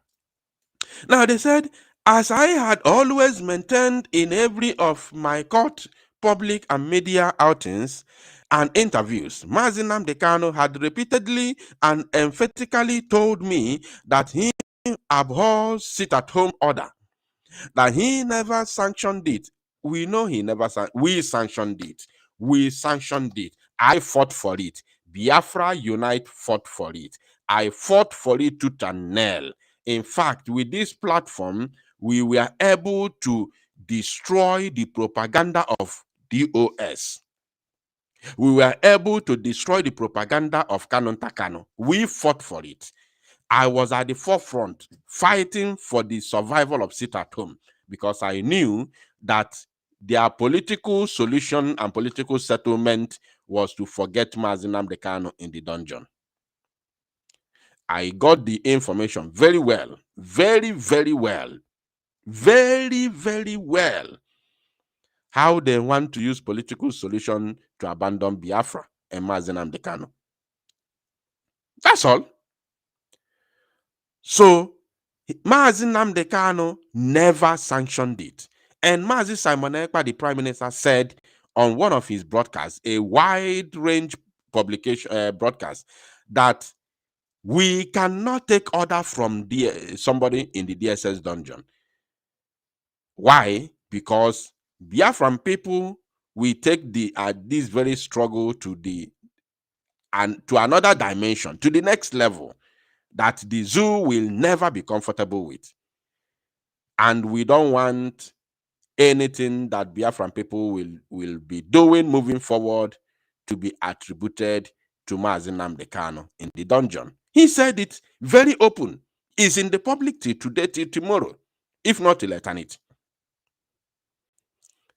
Now they said, as I had always maintained in every of my court, public and media outings and interviews, Mazi Nnamdi Kanu had repeatedly and emphatically told me that he abhors sit-at-home order, that he never sanctioned it. We know he never we sanctioned it. We sanctioned it. I fought for it. Biafra Unite fought for it. I fought for it tooth and nail. In fact, with this platform, we were able to destroy the propaganda of DOS. We were able to destroy the propaganda of Kanu Takano. We fought for it. I was at the forefront fighting for the survival of sit at home, because I knew that their political solution and political settlement was to forget Mazi Nnamdi Kanu in the dungeon. I got the information very well, very, very well, very, very well, how they want to use political solution to abandon Biafra and Mazi Nnamdi Kanu. That's all. So Mazi Nnamdi Kanu never sanctioned it. And Mazi Simon Ekpa, the Prime Minister, said on one of his broadcasts, a wide range publication broadcast, that we cannot take order from somebody in the DSS dungeon. Why? Because Biafran people will take this very struggle to another dimension, to the next level, that the zoo will never be comfortable with. And we don't want anything that Biafran people will be doing moving forward to be attributed to Mazi Nnamdi Kanu in the dungeon. He said it very open. It's in the public till today, till tomorrow, if not till eternity.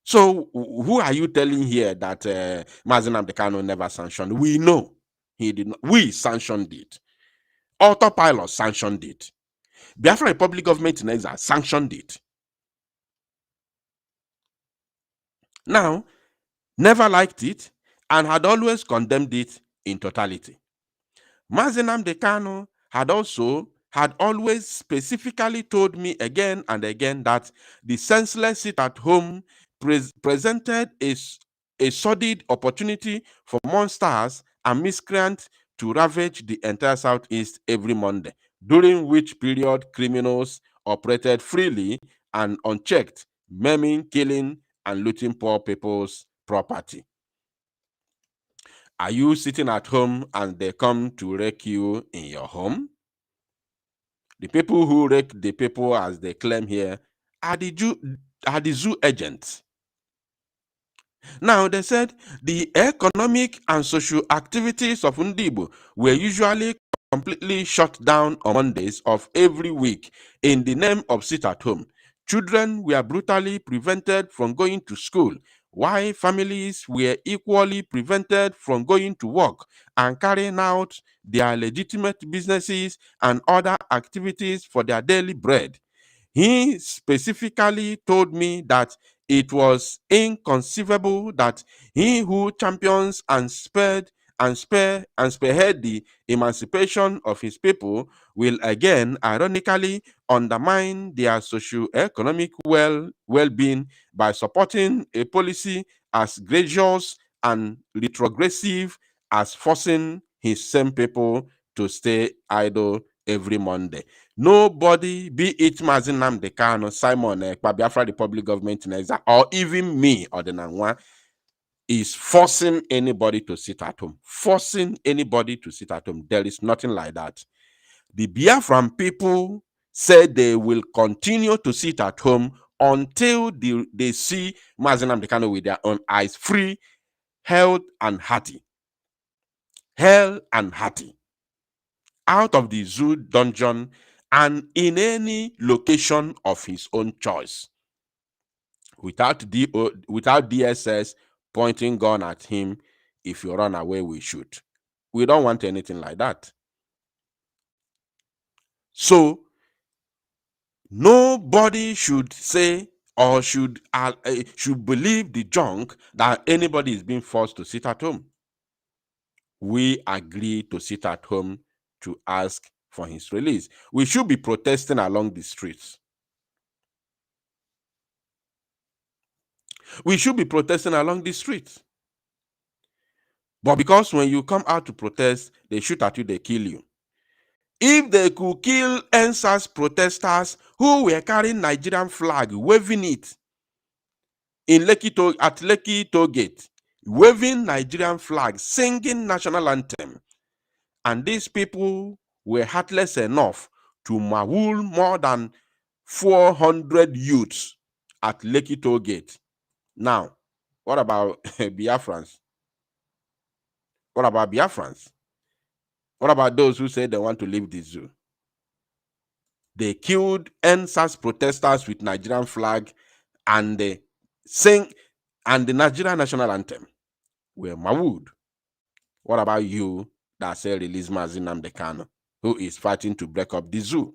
So who are you telling here that Mazi Nnamdi Kanu never sanctioned? We know he did not. We sanctioned it. Autopilot sanctioned it. Biafra Republic government in exile sanctioned it. Now, never liked it and had always condemned it in totality. Mazi Nnamdi Kanu had always specifically told me again and again that the senseless sit-at-home presented a sordid opportunity for monsters and miscreants to ravage the entire Southeast every Monday, during which period criminals operated freely and unchecked, maiming, killing, and looting poor people's property. Are you sitting at home and they come to wreck you in your home? The people who wreck the people, as they claim here, are the zoo agents. Now, they said the economic and social activities of Ndibo were usually completely shut down on Mondays of every week in the name of sit at home. Children were brutally prevented from going to school, while families were equally prevented from going to work and carrying out their legitimate businesses and other activities for their daily bread. He specifically told me that it was inconceivable that he who champions and spearhead the emancipation of his people will again ironically undermine their socio-economic well-being by supporting a policy as gracious and retrogressive as forcing his same people to stay idle every Monday. Nobody, be it Mazi Nnamdi Kanu, Simon Ekpa, Biafra Republic government in exile, or even me or the Nanwa, is forcing anybody to sit at home. Forcing anybody to sit at home. There is nothing like that. The Biafran people said they will continue to sit at home until they see Mazi Nnamdi Kanu with their own eyes, free, held, and hearty. Held and hearty. Out of the zoo dungeon and in any location of his own choice, without DSS, pointing gun at him. If you run away, we shoot. We don't want anything like that. So nobody should say or should believe the junk that anybody is being forced to sit at home. We agree to sit at home to ask for his release. We should be protesting along the streets. We should be protesting along the streets. But because when you come out to protest, they shoot at you, they kill you. If they could kill NSAS protesters who were carrying Nigerian flag, waving it at Lekki Toll Gate, waving Nigerian flag, singing national anthem, and these people were heartless enough to maul more than 400 youths at Lekki Toll Gate. Now, what about Biafrans? What about Biafrans? What about those who say they want to leave the zoo? They killed NSAS protesters with Nigerian flag and they sing and the Nigerian national anthem were mauled. What about you that say release Mazi Nnamdi Kanu, who is fighting to break up the zoo?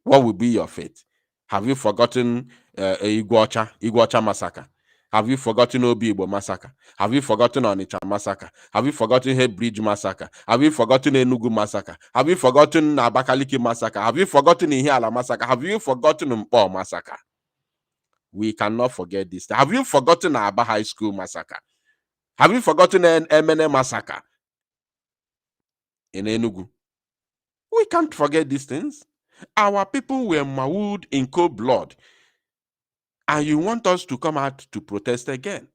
What will be your fate? Have you forgotten Iguacha massacre? Have you forgotten Obi Igbo massacre? Have you forgotten Onitsha massacre? Have you forgotten Head Bridge massacre? Have you forgotten Enugu massacre? Have you forgotten Abakaliki massacre? Have you forgotten Ihiala massacre? Have you forgotten Mpo massacre? We cannot forget this. Have you forgotten Aba High School massacre? Have you forgotten Emene massacre in Enugu? We can't forget these things. Our people were mauled in cold blood. And you want us to come out to protest again.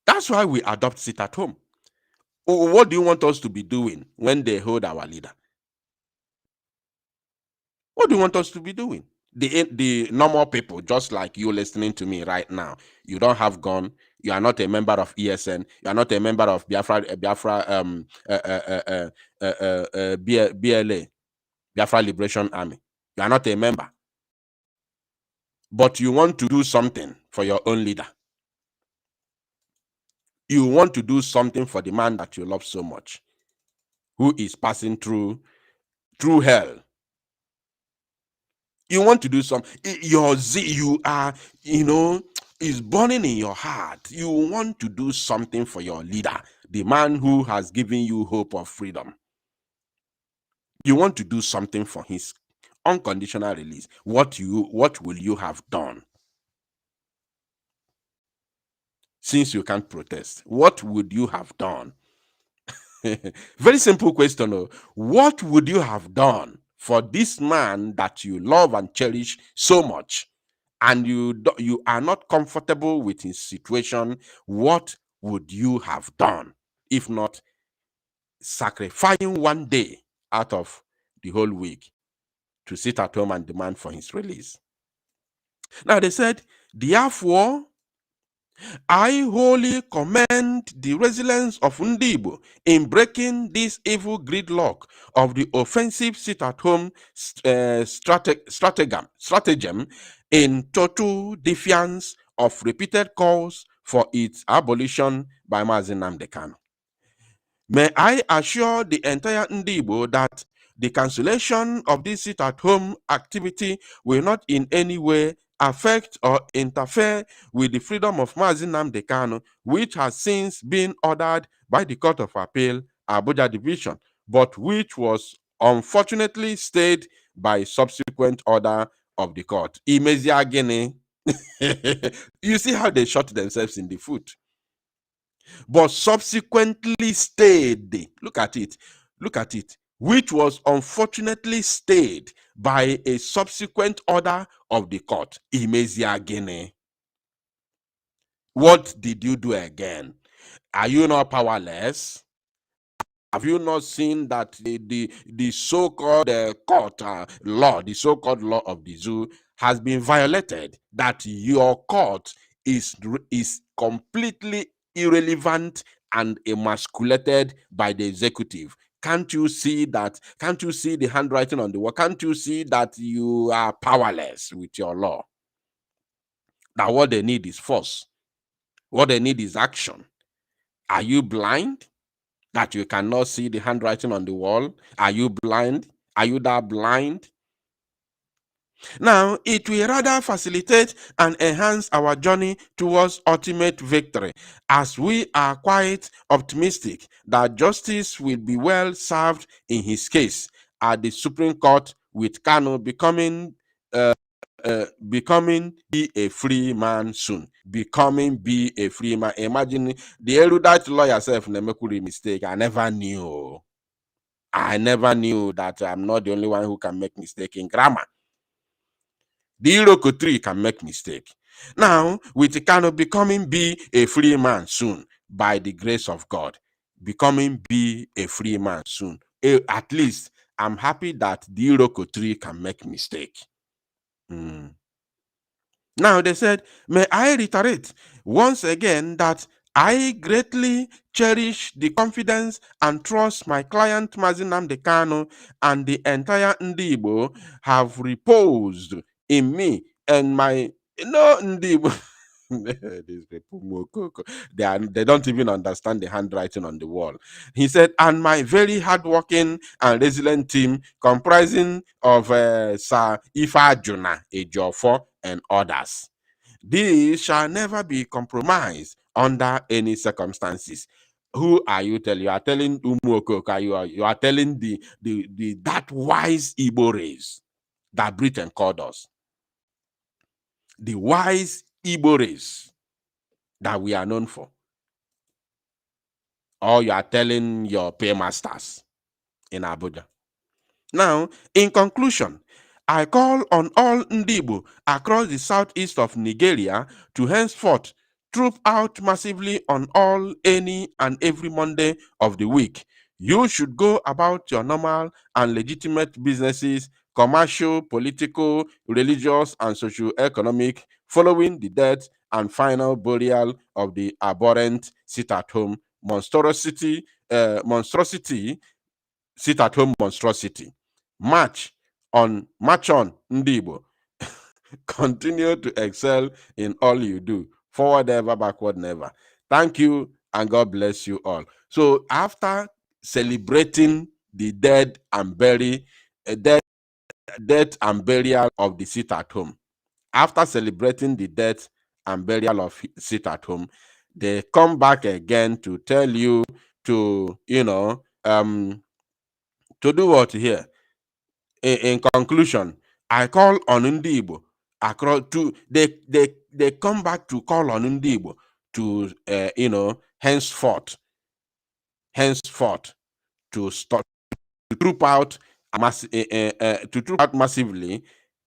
That's why we adopt sit at home. What do you want us to be doing when they hold our leader? What do you want us to be doing? The normal people, just like you listening to me right now, you don't have gun, you are not a member of ESN, you are not a member of BLA, Biafra Liberation Army. You are not a member. But you want to do something for your own leader. You want to do something for the man that you love so much, who is passing through hell. You want to do something. You are, is burning in your heart. You want to do something for your leader, the man who has given you hope of freedom. You want to do something for his unconditional release. What will you have done? Since you can't protest, what would you have done? Very simple question. What would you have done for this man that you love and cherish so much, and you are not comfortable with his situation? What would you have done if not sacrificing one day out of the whole week to sit at home and demand for his release? Now they said, therefore, I wholly commend the resilience of Ndibo in breaking this evil gridlock of the offensive sit-at-home stratagem in total defiance of repeated calls for its abolition by Mazi Nnamdi Kanu. May I assure the entire Ndibo that the cancellation of this sit-at-home activity will not in any way affect or interfere with the freedom of Mazi Nnamdi Kanu, which has since been ordered by the Court of Appeal, Abuja Division, but which was unfortunately stayed by subsequent order of the court. Imeziagene. You see how they shot themselves in the foot. But subsequently stayed. Look at it. Which was unfortunately stayed by a subsequent order of the court. Imeziagene. What did you do again? Are you not powerless? Have you not seen that the so-called court law, the so-called law of the zoo, has been violated? That your court is completely irrelevant and emasculated by the executive. Can't you see that? Can't you see the handwriting on the wall? Can't you see that you are powerless with your law? That what they need is force. What they need is action. Are you blind that you cannot see the handwriting on the wall? Are you blind? Are you that blind? Now, it will rather facilitate and enhance our journey towards ultimate victory, as we are quite optimistic that justice will be well served in his case at the Supreme Court, with Kanu becoming be a free man soon. Becoming be a free man. Imagine the erudite lawyer self never could mistake. I never knew that I'm not the only one who can make mistake in grammar. The Iroko tree can make mistake. Now, with Kano becoming be a free man soon, by the grace of God, becoming be a free man soon. At least I'm happy that the Iroko tree can make mistake. Now they said, may I reiterate once again that I greatly cherish the confidence and trust my client Mazinam Kanu and the entire Ndibo have reposed in me and my Ndibo. These people, they don't even understand the handwriting on the wall. He said, and my very hardworking and resilient team comprising of Sir Ifa Juna Ejiofor and others. These shall never be compromised under any circumstances. Who are you telling? You are telling Umuokoka, you are telling the that wise Igbo race that Britain called us. The wise Igbo race that we are known for. Or you are telling your paymasters in Abuja. Now, in conclusion, I call on all Ndibo across the southeast of Nigeria to henceforth troop out massively on all, any, and every Monday of the week. You should go about your normal and legitimate businesses, commercial, political, religious, and socio-economic, following the death and final burial of the abhorrent sit-at-home monstrosity, sit-at-home monstrosity. March on Ndibo. Continue to excel in all you do. Forward ever, backward never. Thank you, and God bless you all. So after celebrating the death and burial of the sit-at-home, after celebrating the death and burial of sit-at-home, they come back again to tell you to, to do what here? In conclusion, I call on Ndibo across to they come back to call on Ndibo to henceforth to stop to troop out massively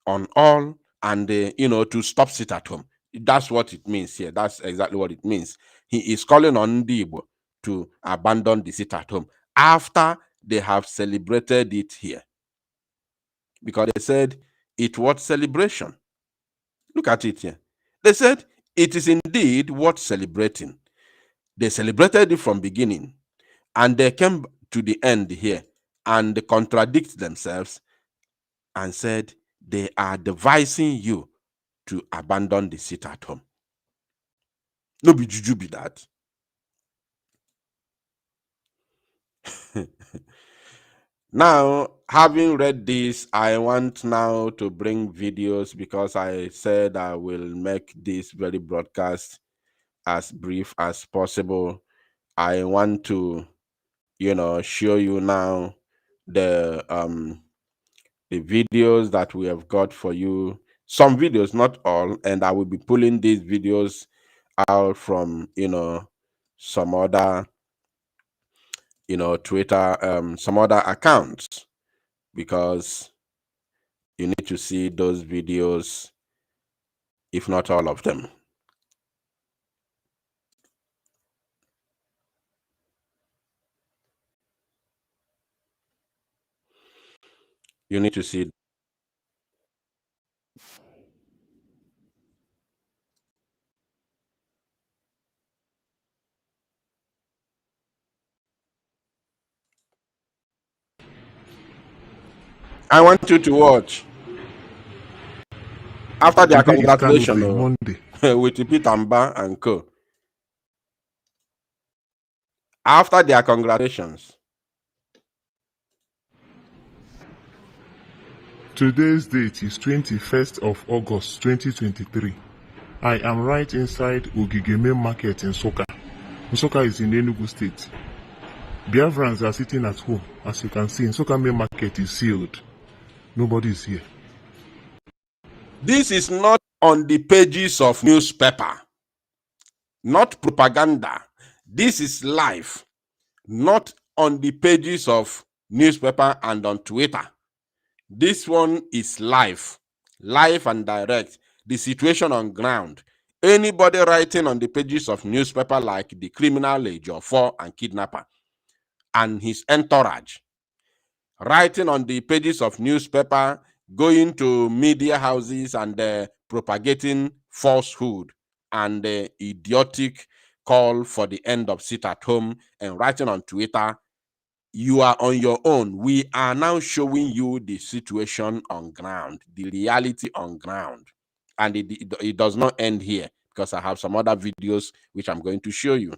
on all, and to stop sit-at-home. That's what it means here. That's exactly what it means. He is calling on Ndibo to abandon the sit-at-home after they have celebrated it here. Because they said it was celebration. Look at it here. They said it is indeed worth celebrating. They celebrated it from beginning, and they came to the end here and they contradict themselves and said they are devising you to abandon the sit-at-home. No be juju be that. Now, having read this, I want now to bring videos, because I said I will make this very broadcast as brief as possible. I want to, show you now the videos that we have got for you. Some videos, not all, and I will be pulling these videos out from, some other, Twitter, some other accounts, because you need to see those videos, if not all of them. You need to see. I want you to watch. After their congratulations with Peter Mba and co. After their congratulations, Today's date is 21st of August 2023. I am right inside Ogigeme Market in Soka. Soka is in Enugu State. Biafrans are sitting at home. As you can see, Soka main market is sealed. Nobody is here. this is not on the pages of newspaper, not propaganda. This is live, not on the pages of newspaper and on Twitter. This one is live and direct. The situation on ground. Anybody writing on the pages of newspaper like the criminal Ejiofor and kidnapper and his entourage, writing on the pages of newspaper, going to media houses and propagating falsehood and idiotic call for the end of sit at home and writing on Twitter, you are on your own. We are now showing you the situation on ground, the reality on ground. And it does not end here because I have some other videos which I'm going to show you.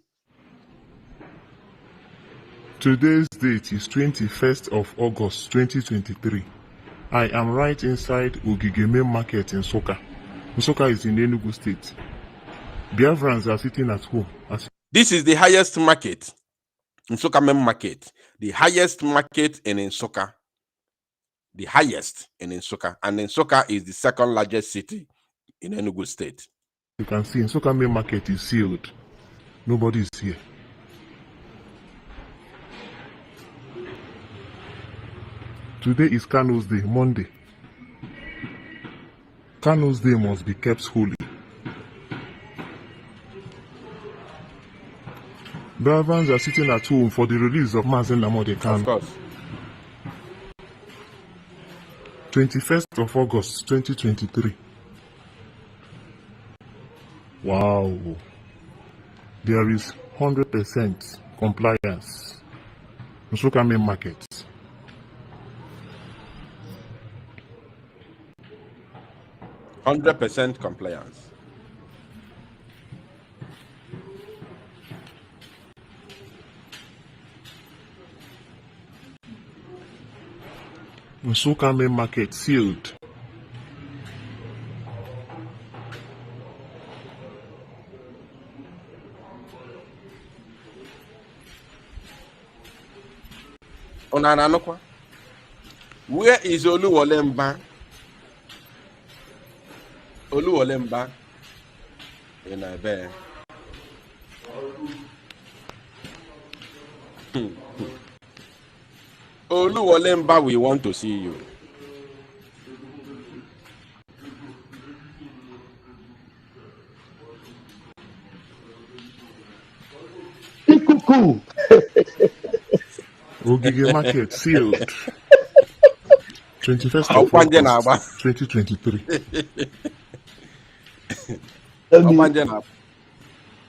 Today's date is 21st of August 2023. I am right inside Ogigeme Market in Soka. Soka is in Enugu State. Biafrans are sitting at home. This is the highest market, Nsoka main market, the highest market in Nsoka. The highest in Nsoka. And Nsoka is the second largest city in Enugu State. You can see Nsoka main market is sealed. Nobody is here. Today is Kanu's Day, Monday. Kanu's Day must be kept holy. Biafrans are sitting at home for the release of Mazen Nnamdi Kanu. Of course. 21st of August 2023. Wow. There is 100% compliance. Nsoka main market. %100% compliance. Nsoka main market sealed. Onananokwa. Where is Oluwolemba? Oluwolemba in Ibe. Oluwolemba, we want to see you. Cuckoo. Ogige market sealed. 21st of August 2023.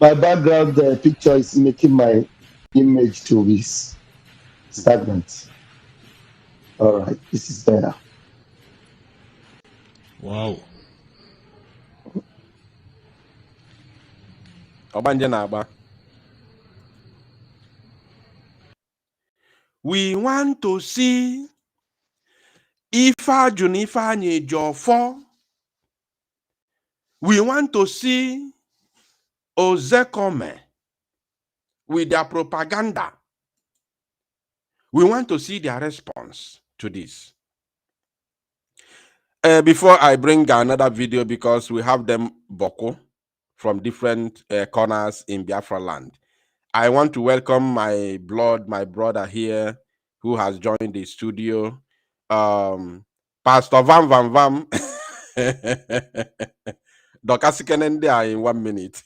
My background picture is making my image to be stagnant. All right, this is better. Wow. We want to see Ifa Junifanye Ejiofor. We want to see Ozekome with their propaganda. We want to see their response to this. Before I bring another video, because we have them Boko from different corners in Biafra land, I want to welcome my brother here who has joined the studio, Pastor Vam Vam Vam. Dokasikenende in 1 minute.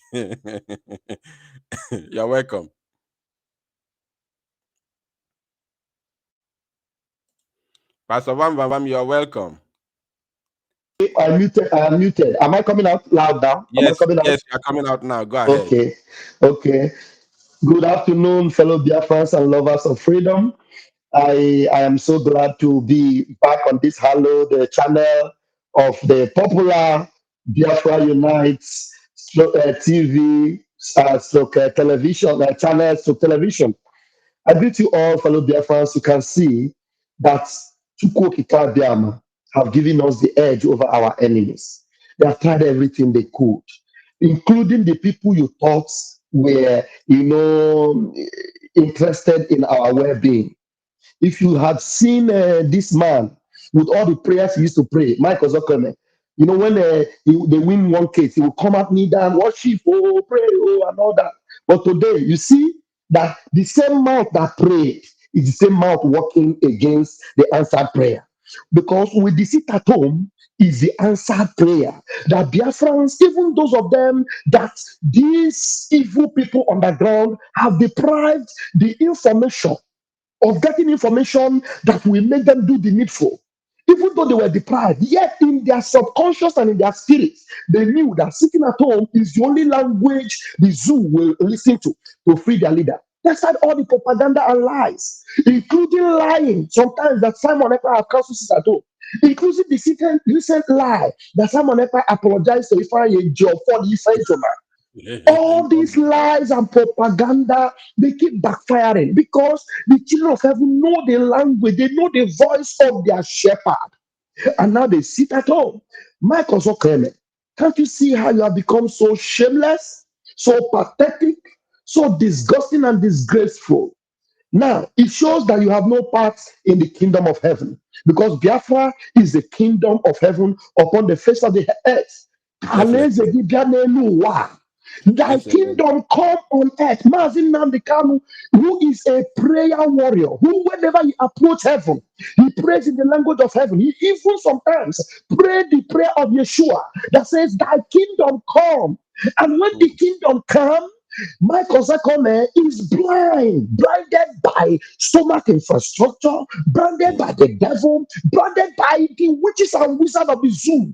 You're welcome. Pastor Vam Vam Vam, you're welcome. I'm muted. Am I coming out loud now? Yes, yes, you're coming out now. Go ahead. Okay. Good afternoon, fellow Biafrans and lovers of freedom. I am so glad to be back on this the channel of the popular Biafra Unites TV television channels to television. I greet you all, fellow Biafrans. You can see that Chukwu Okike Abiama have given us the edge over our enemies. They have tried everything they could, including the people you thought were, interested in our well-being. If you had seen this man with all the prayers he used to pray, Michael Zokome, when they win one case, he will come at me down, worship, oh, pray, oh, and all that. But today, you see that the same mouth that prayed is the same mouth working against the answered prayer. Because with the sit at home is the answered prayer. That Biafrans, even those of them that these evil people on the ground have deprived the information of getting information that will make them do the needful. Even though they were deprived, yet in their subconscious and in their spirits, they knew that sitting at home is the only language the zoo will listen to free their leader. That's why all the propaganda and lies, including lying, sometimes that Simon Ekpa have counsel sits at home, including the recent lie that Simon Ekpa apologized to Ifeanyi for the Ifeanyi. All these lies and propaganda, they keep backfiring because the children of heaven know the language, they know the voice of their shepherd, and now they sit at home. Michael Zokeme, can't you see how you have become so shameless, so pathetic, so disgusting and disgraceful? Now, it shows that you have no part in the kingdom of heaven because Biafra is the kingdom of heaven upon the face of the earth. Definitely. Thy Yes, amen. kingdom come on earth. Mazin Kanu, who is a prayer warrior, who whenever he approach heaven, he prays in the language of heaven. He even sometimes pray the prayer of Yeshua that says, Thy kingdom come. And when the Mm, kingdom come, Michael Zakome is blinded by stomach infrastructure, blinded by mm, the devil, blinded by the witches and wizards of the zoo,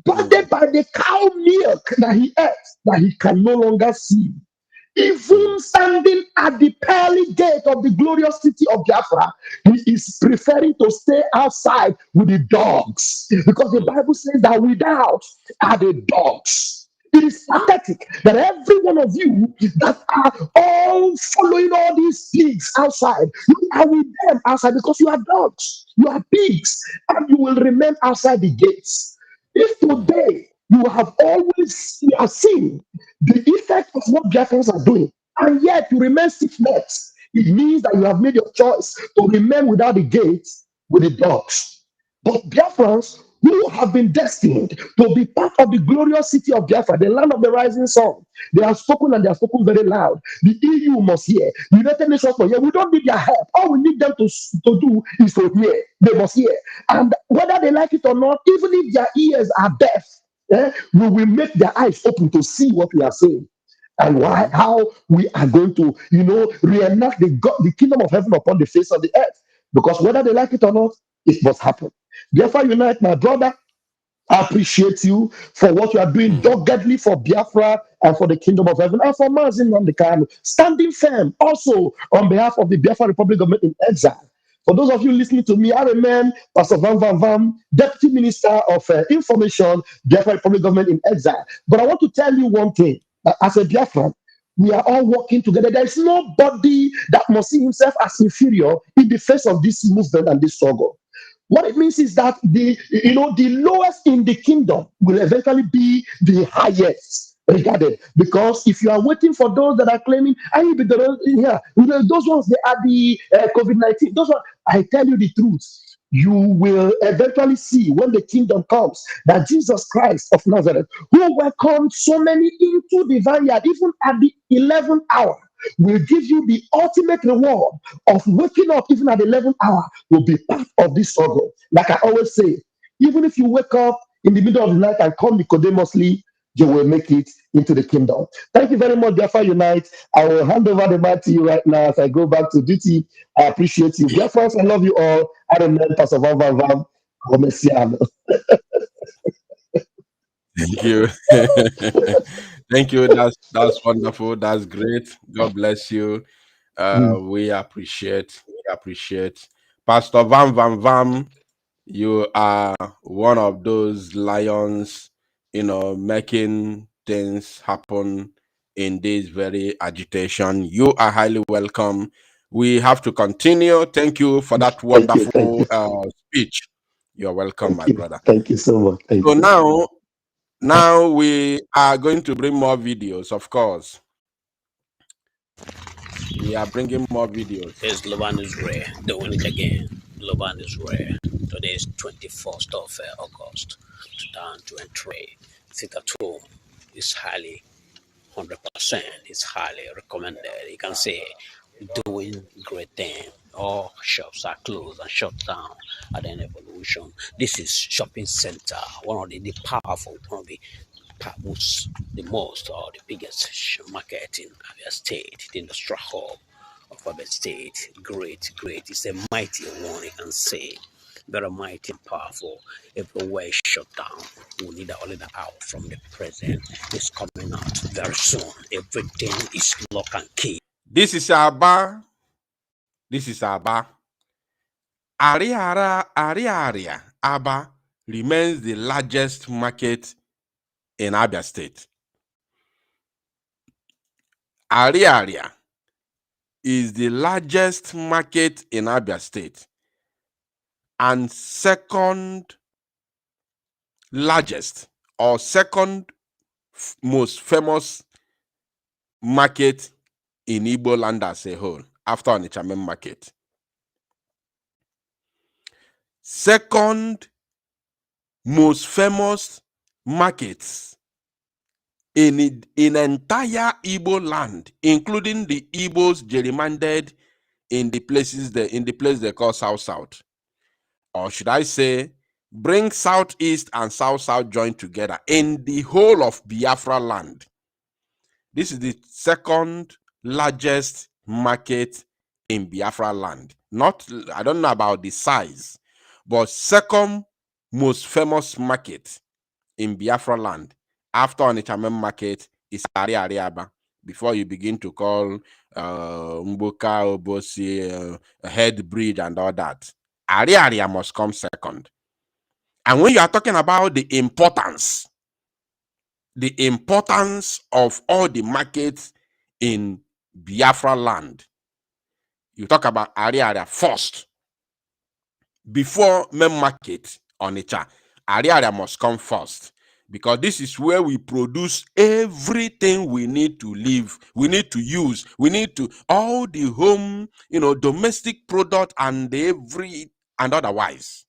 blinded mm, by the cow milk that he ate, that he can no longer see. mm, Even standing at the pearly gate of the glorious city of Biafra, he is preferring to stay outside with the dogs because the mm, Bible says that without are the dogs. It is pathetic that every one of you that are all following all these pigs outside, you are with them outside because you are dogs, you are pigs, and you will remain outside the gates. If mm, today you have seen the effect of what Biafrans are doing, and yet you remain stiff-necked, it means that you have made your choice to remain without the gates with the dogs. But Biafrans who have been destined to be part of the glorious city of Biafra, the land of the rising sun, they have spoken and they have spoken very loud. The EU must hear. The United Nations must hear. We don't need their help. All we need them to do is to hear. They must hear. And whether they like it or not, even if their ears are deaf, we will make their eyes open to see what we are saying and why mhm. how we are going to reenact the kingdom of heaven upon the face of the earth, because whether they like it or not, it must happen. Therefore, unite, my brother. I appreciate you for what you are doing Mm, doggedly for Biafra and for the kingdom of heaven and for Mazin Kanu, standing firm also on behalf of the Biafra Republic government in exile. For those of you listening to me, I remain Pastor Van Van Van, Deputy Minister of Information, Biafra Republic government in exile. But I want to tell you one thing, that as a Biafran, we are all working together. There is nobody that must see himself as inferior in the face of this movement and this struggle. What it means is that the lowest in the kingdom will eventually be the highest regarded. Because if you are waiting for those that are claiming, I will be the yeah, those ones they are the COVID-19. Those ones, I tell you the truth. You will eventually see when the kingdom comes that Jesus Christ of Nazareth, who welcomed so many into the vineyard, even at the 11th hour, will give you the ultimate reward of waking up even at the 11th hour will be part of this struggle. Like I always say, even if you wake up in the middle of the night and come Nicodemously, you will make it into the kingdom. Thank you very much, Biafra Unite. I will hand over the mic to you right now as I go back to duty. I appreciate you. Biafrans, I love you all. I remember Pastor Van Van Van. Thank you. Thank you. That's wonderful. That's great. God bless you. We appreciate. Pastor Vam Vam Vam, you are one of those lions, making things happen in this very agitation. You are highly welcome. We have to continue. Thank you for that Thank you. Thank wonderful you. speech. You're welcome, Thank my you. brother. Thank you so much. Thank So you. now we are going to bring more videos, of course. We are bringing more videos. It's Loban is rare, doing it again. Loban is rare. Today is 21st of August 2023. Sit at home is highly 100%. It's highly recommended. You can say doing great thing. All shops are closed and shut down at an evolution. This is shopping center, one of the powerful, one of the the most or the biggest market in Abia State, the industrial hub of Abia State. Great. It's a mighty one, you can say. Very mighty and powerful. Everywhere is shut down. We need a leader out from the present. It's coming out very soon. Everything is lock and key. This is Aba. Ariaria Aba remains the largest market in Abia State. Ariaria is the largest market in Abia State and second largest or second most famous market in Igbo land as a whole after Onitsha main market. Second most famous markets in entire Igbo land, including the Igbos gerrymandered in the place they call South, or should I say, bring Southeast and South joined together in the whole of Biafra land. This is the second largest market in Biafra land. I don't know about the size, but second most famous market in Biafra land after Onitsha main market is Ariaba. Before you begin to call Mboka, Obosi, Head Bridge and all that, Ariaria must come second. And when you are talking about the importance of all the markets in Biafra land, you talk about Ariaria first. Before main market Onitsha, Ariaria must come first, because this is where we produce everything we need to live, we need to use, we need to all the home, domestic product and otherwise.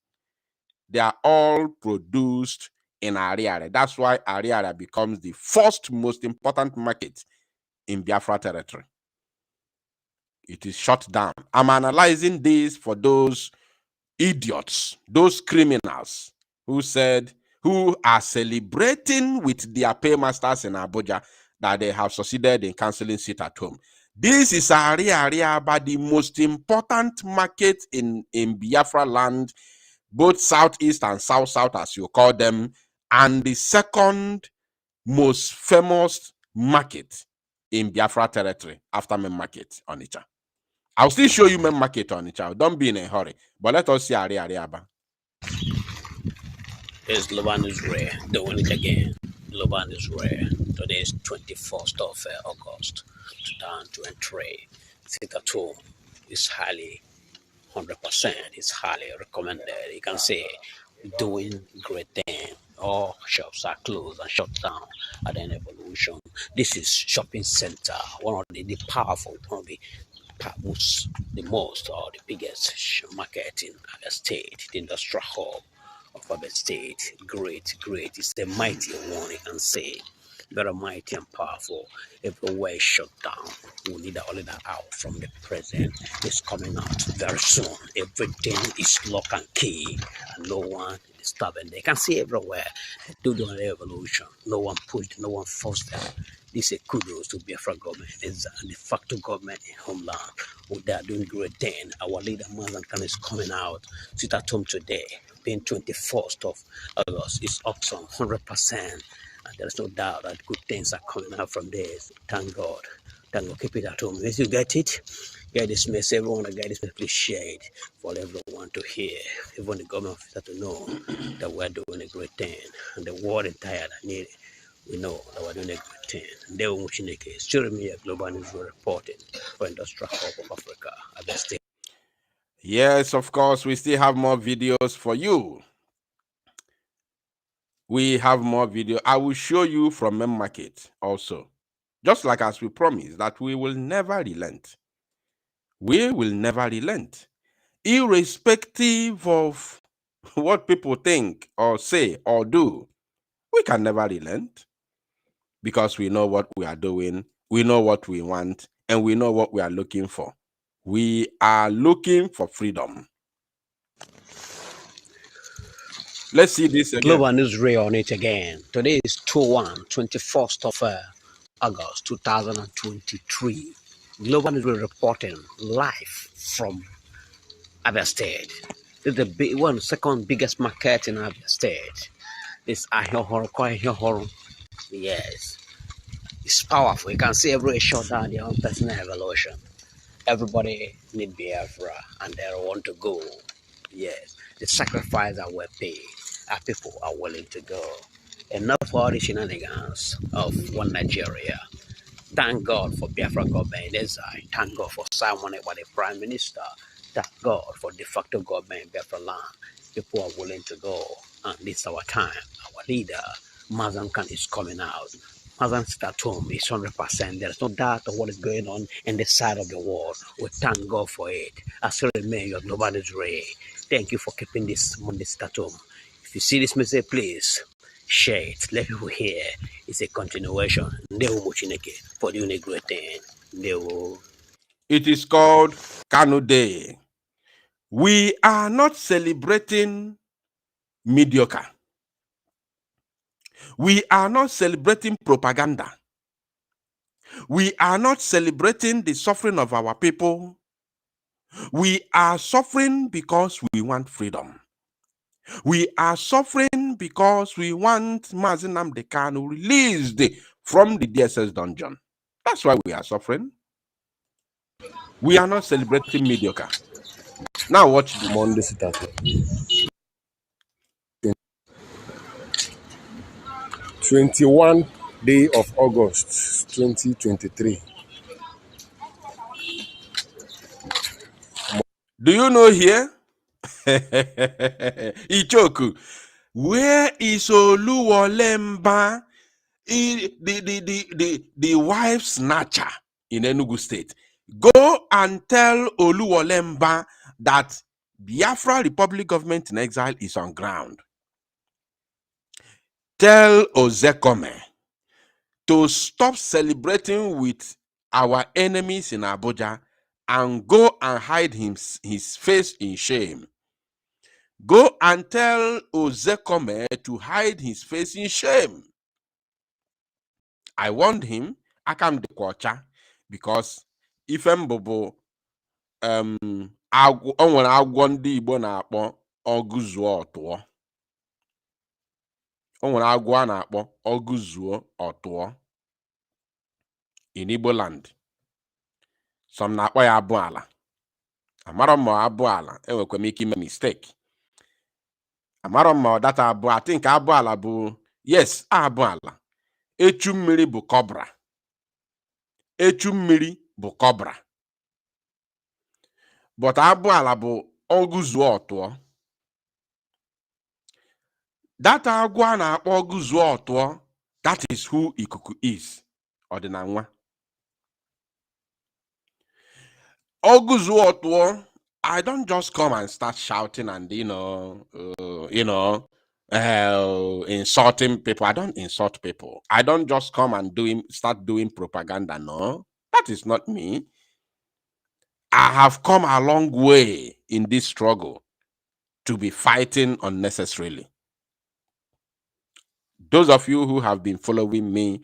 They are all produced in Ariaria. That's why Ariaria becomes the first most important market in Biafra territory. It is shut down. I'm analyzing this for those idiots, those criminals who are celebrating with their paymasters in Abuja that they have succeeded in cancelling sit at home. This is Ariaba, the most important market in Biafra land, both Southeast and South, as you call them, and the second most famous market in Biafra territory after main market Onitsha. I'll still show you main market Onitsha. Don't be in a hurry. But let us see Ariaba. It's Loban is rare, doing it again. Loban is rare. Today is 21st of August 2023. Sit at home is highly 100%. It's highly recommended. You can say doing great thing. All shops are closed and shut down at an evolution. This is shopping center, one of the powerful, one of the most or the biggest market in Abia State, the industrial hub of Abia State. Great. It's a mighty one, you can say. Very mighty and powerful. Everywhere is shut down. We need a leader out from the present. It's coming out very soon. Everything is lock and key, and no one is stubborn. They can see everywhere. They do the revolution. No one pushed, no one forced them. This is a kudos to Biafra government. It's a de facto government in homeland. They are doing great thing. Our leader, Mazan Kanu, is coming out. Sit at home today, being 21st of August. It's awesome, 100%. And there's no doubt that good things are coming out from this. Thank God. Keep it at home. Once you get it, get this message. Everyone that get this message, please share it for everyone to hear. Even the government officer to know that we're doing a great thing. And the world entire that need it. We know that we're doing a great thing. And they will make it. Still me a global news reporting. for industrial hub of Africa, Abia State. Yes, of course, we still have more videos for you. We have more video. I will show you from Mem Market also. Just like as we promised that we will never relent. We will never relent. Irrespective of what people think or say or do, we can never relent because we know what we are doing, we know what we want, and we know what we are looking for. We are looking for freedom. Let's see this again. Global News Ray on it again. Today is 21st of August 2023. Global News Ray reporting live from Abia State. This is the second biggest market in Abia State. This Ahihoro. Yes, it's powerful. You can see every shot down their own personal evaluation. Everybody need Biafra and they want to go. Yes, the sacrifice that were paid. Our people are willing to go. Enough for all the shenanigans of one Nigeria. Thank God for Biafra government in exile. Thank God for Simon by the Prime Minister. Thank God for de facto government in Biafra land. People are willing to go. And this is our time. Our leader, Mazan Khan, is coming out. Mazan Statum is 100%. There's no doubt of what is going on in this side of the world. We thank God for it. I still remain your global news ray. Thank you for keeping this Monday Statum. If you see this message, please share it. Let people hear. It's a continuation. For doing a great thing. It is called Kanu Day. We are not celebrating mediocre. We are not celebrating propaganda. We are not celebrating the suffering of our people. We are suffering because we want freedom. We are suffering because we want Mazi Nnamdi Kanu released from the DSS dungeon. That's why we are suffering. We are not celebrating mediocre. Now watch this. Monday Saturday. 21 day of August 2023. Do you know here? Ichoku. Where is Oluwolemba? The wife snatcher in Enugu State. Go and tell Oluwolemba that Biafra Republic government in exile is on ground. Tell Ozekome to stop celebrating with our enemies in Abuja and go and hide his face in shame. Go and tell Ozekome to hide his face in shame. I warned him, I can't do kwacha, because if mbobo onwere agwọ ndị Igbo na-akpọ ọgụzuo ọtụọ. Onwere agwọ a na-akpọ ọgụzuo ọtụọ in Igbo land. Some na-akpọ ya abụ ala. Amara mma abụ ala, enwekwa m ike ime mistake. Amara mma data abụ, I think abụ ala bụ, yes, abụ ala. Echu mmiri bụ cobra. Echu mmiri bụ cobra. But abụ ala bụ ọgụzuo ọtụọ. That agwa na-akpọ ọgụzuo ọtụọ, that is who ikuku is. Ọdịnanwa. Ọgụzuo ọtụọ, I don't just come and start shouting and insulting people. I don't insult people. I don't just come and start doing propaganda. No, that is not me. I have come a long way in this struggle to be fighting unnecessarily. Those of you who have been following me,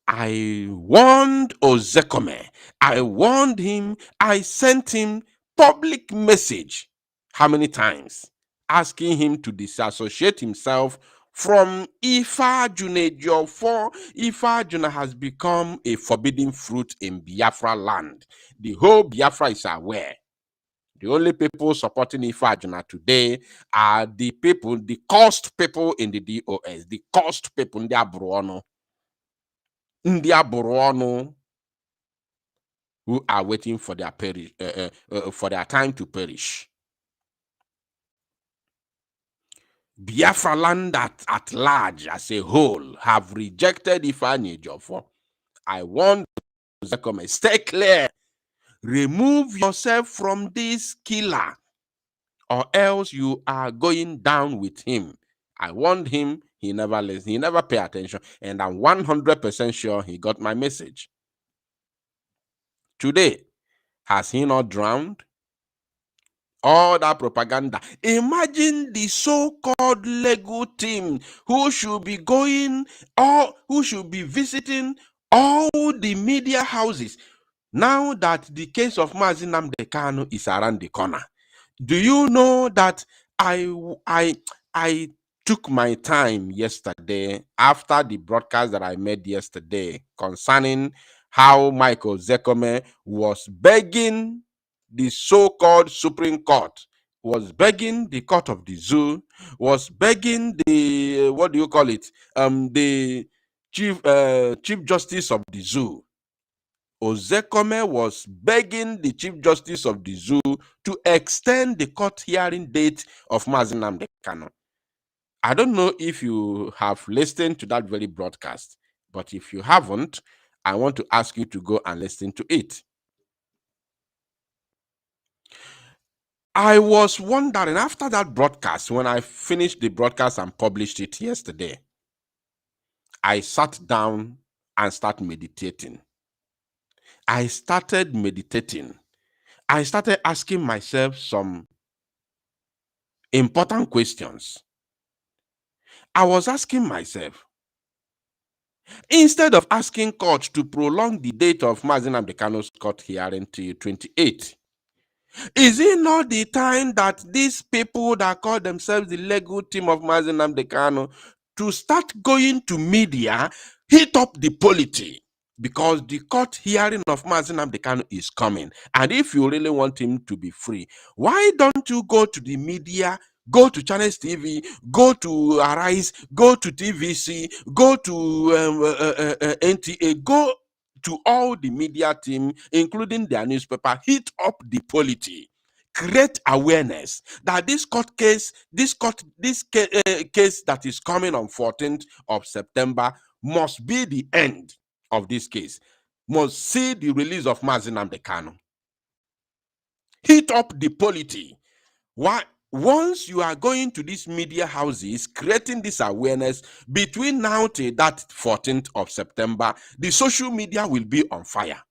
I warned Ozekome. I warned him. I sent him public message. How many times? Asking him to disassociate himself from Ifajuna. For Ifajuna has become a forbidden fruit in Biafra land. The whole Biafra is aware. The only people supporting Ifajuna today are the people, the cost people in the DOS, the cost people in the Abruano. who are waiting for their for their time to perish. Biafra land at large as a whole have rejected Ifeanyi Ejiofor. I want to comment, stay clear. Remove yourself from this killer, or else you are going down with him. I warned him, he never listened, he never paid attention, and I'm 100% sure he got my message. Today, has he not drowned? All that propaganda. Imagine the so-called Lego team who should be going, or who should be visiting all the media houses now that the case of Mazi Nnamdi Kanu is around the corner. Do you know that I took my time yesterday after the broadcast that I made yesterday concerning how Michael Zekome was begging the so-called Supreme Court, was begging the Court of the Zoo, was begging the what do you call it? The Chief Justice of the Zoo. Ozekome was begging the Chief Justice of the Zoo to extend the court hearing date of Mazi Nnamdi Kanu. I don't know if you have listened to that very broadcast, but if you haven't, I want to ask you to go and listen to it. I was wondering after that broadcast, when I finished the broadcast and published it yesterday, I sat down and started meditating. I started meditating. I started asking myself some important questions. I was asking myself, instead of asking court to prolong the date of Mazi Nnamdi Kanu's court hearing to 28, is it not the time that these people that call themselves the legal team of Mazi Nnamdi Kanu to start going to media, hit up the polity? Because the court hearing of Mazi Nnamdi Kanu is coming. And if you really want him to be free, why don't you go to the media, go to Channels TV, go to Arise, go to TVC, go to NTA, go to all the media team, including their newspaper, hit up the polity, create awareness that this court case, this case that is coming on 14th of September must be the end of this case, must see the release of Mazi Nnamdi Kanu. Hit up the polity. Why? Once you are going to these media houses, creating this awareness, between now till that 14th of September, the social media will be on fire.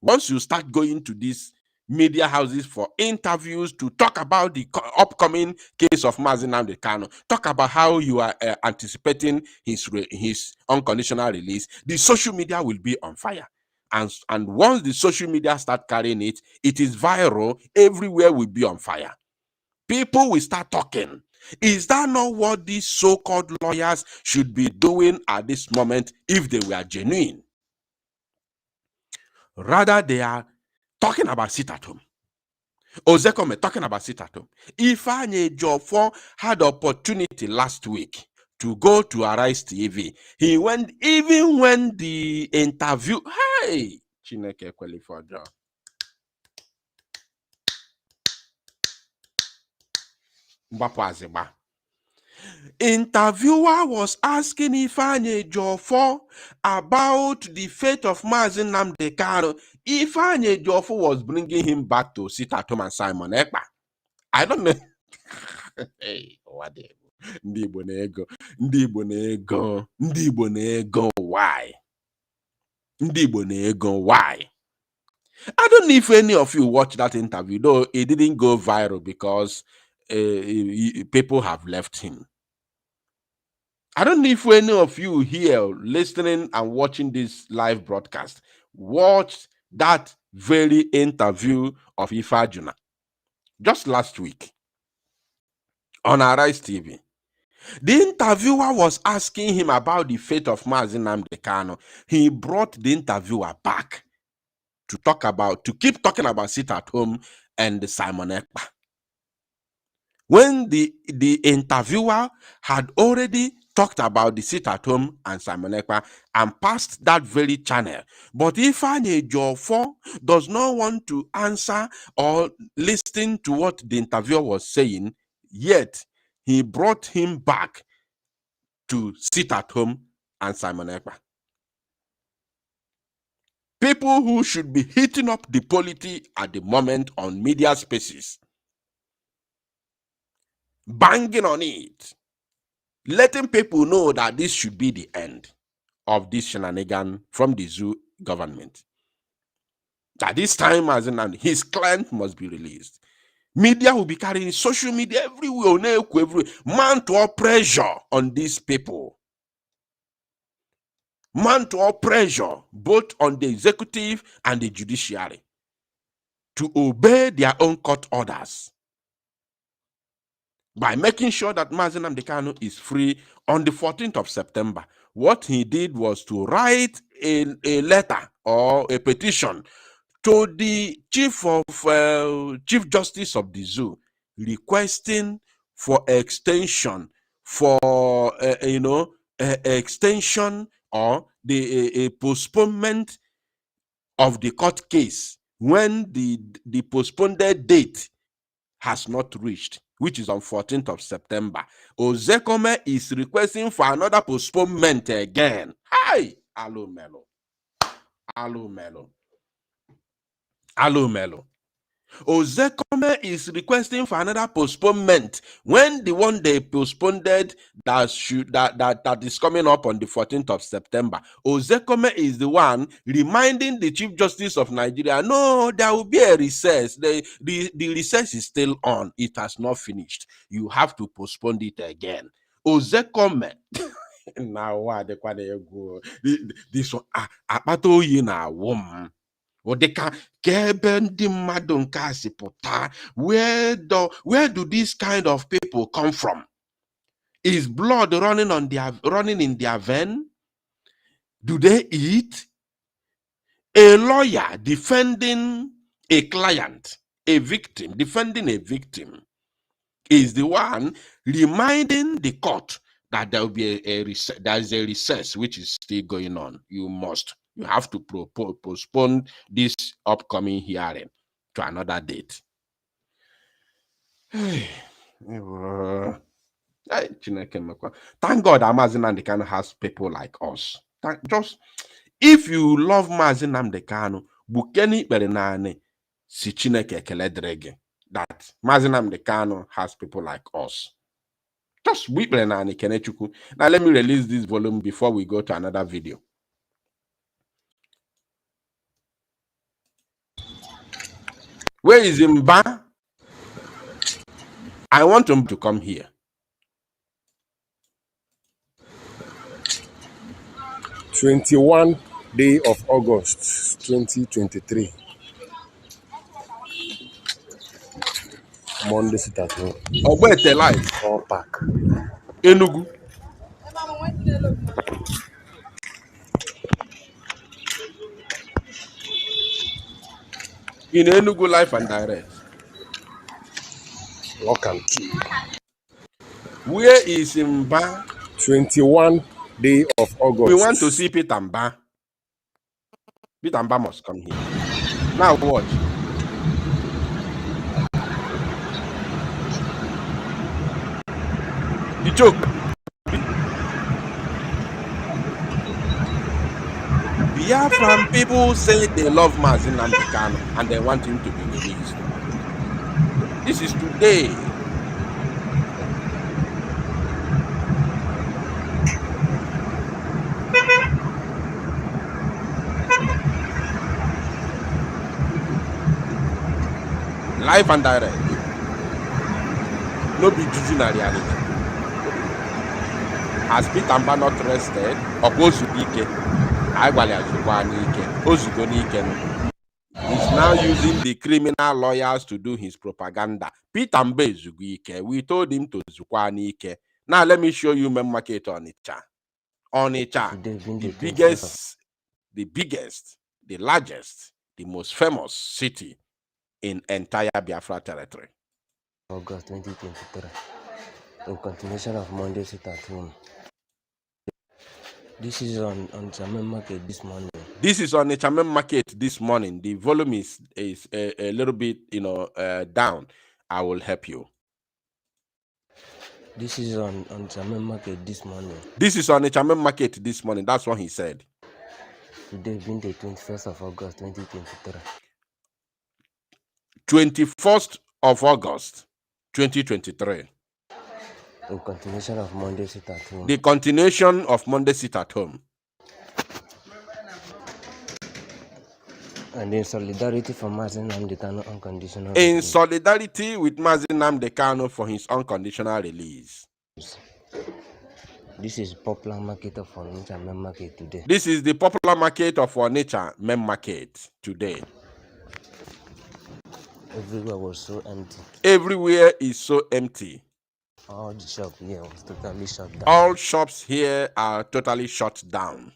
Once you start going to these media houses for interviews to talk about the upcoming case of Mazi Nnamdi Kanu, talk about how you are anticipating his unconditional release, the social media will be on fire. And once the social media start carrying it, it is viral, everywhere will be on fire. People will start talking. Is that not what these so-called lawyers should be doing at this moment if they were genuine? Rather, they are talking about sit at home. Ozekome talking about sit at home. Ifeanyi Ejiofor had opportunity last week to go to Arise TV. He went, even when the interview, hey, Chineke kweli for job. Interviewer was asking Ifeanyi Ejiofor about the fate of Mazi Nnamdi Kanu. Ifeanyi Ejiofor was bringing him back to sit at home and Simon Ekpa. I don't know. Hey, what Ndị Igbo na-ego, Ndị Igbo na-ego, Ndị Igbo na-ego. Why? Ndị Igbo na-ego. Why? I don't know if any of you watched that interview, though it didn't go viral because people have left him. I don't know if any of you here listening and watching this live broadcast watched that very interview of Ifeajuna just last week on Arise TV. The interviewer was asking him about the fate of Mazi Nnamdi Kanu. He brought the interviewer back to keep talking about sit at home and Simon Ekpa. When the interviewer had already talked about the sit at home and Simon Ekpa and passed that very channel. But if Ejiofor does not want to answer or listen to what the interviewer was saying, yet he brought him back to sit at home and Simon Ekpa. People who should be heating up the polity at the moment on media spaces, banging on it, letting people know that this should be the end of this shenanigan from the zoo government. That this time, as in, his client must be released. Media will be carrying social media everywhere, mount all pressure on these people. Mount all pressure both on the executive and the judiciary to obey their own court orders by making sure that Mazi Nnamdi Kanu is free on the 14th of September. What he did was to write a letter or a petition to the Chief Justice of the Zoo, requesting for extension extension or the postponement of the court case when the postponed date has not reached, which is on 14th of September. Ozekome is requesting for another postponement again. Hi! Alo Melo. Ozekome is requesting for another postponement when the one they postponed that is coming up on the 14th of September. Ozekome is the one reminding the Chief Justice of Nigeria, no, there will be a recess. The recess is still on. It has not finished. You have to postpone it again. Ozekome. Now what the go this one akpata oyi na awom. Odeka kebe ndị mmadụ nke a si pụta. Where do these kind of people come from? Is blood running in their vein? Do they eat? A lawyer defending a client, a victim, defending a victim, is the one reminding the court that there will be there is a recess which is still going on. You have to postpone this upcoming hearing to another date. Thank God Mazi Nnamdi Kanu has people like us. If you love Mazi Nnamdi Kanu, bukeni ikpere naanị si Chineke ekele dịrị gị that Mazi Nnamdi Kanu has people like us. Just weep and Kenechukwu. Now let me release this volume before we go to another video. Where is Mba? I want him to come here. "21 day of August 2023. Monday sit at home. Ogbete live. All pack. Enugu. In Enugu live and direct. Lock and key. Where is Mba? 21 day of August. We want to see Peter Mba. Peter Mba must come here. Now watch. The joke. Biafran people say they love Mazi Nnamdi Kanu and they want him to be released. This is today. Live and direct. No be juju na reality. Has Peter Mba not rested? He's now using the criminal lawyers to do his propaganda. Peter Mba Zuguike, we told him to Zukwanike. Now let me show you main market on Onitsha. Onitsha, the biggest, the largest, the most famous city in entire Biafra territory. August 2023. In continuation of Monday sit at home. This is on Chairman Market this morning. This is on the Chairman Market this morning. The volume is a little bit, down. I will help you. This is on Chairman Market this morning. This is on the Chairman Market this morning. That's what he said. Today being the 21st of August 2023. 21st of August 2023. In continuation of Monday sit at home. The continuation of Monday sit at home. And in solidarity for Mazin Nnamdi Kanu unconditional In release. solidarity with Mazin Nnamdi Kanu for his unconditional release. This is popular market of Onitsha main market today. This is the popular market of Onitsha main market today. Everywhere was so empty. Everywhere is so empty. All the shop here was totally shut down. All shops here are totally shut down.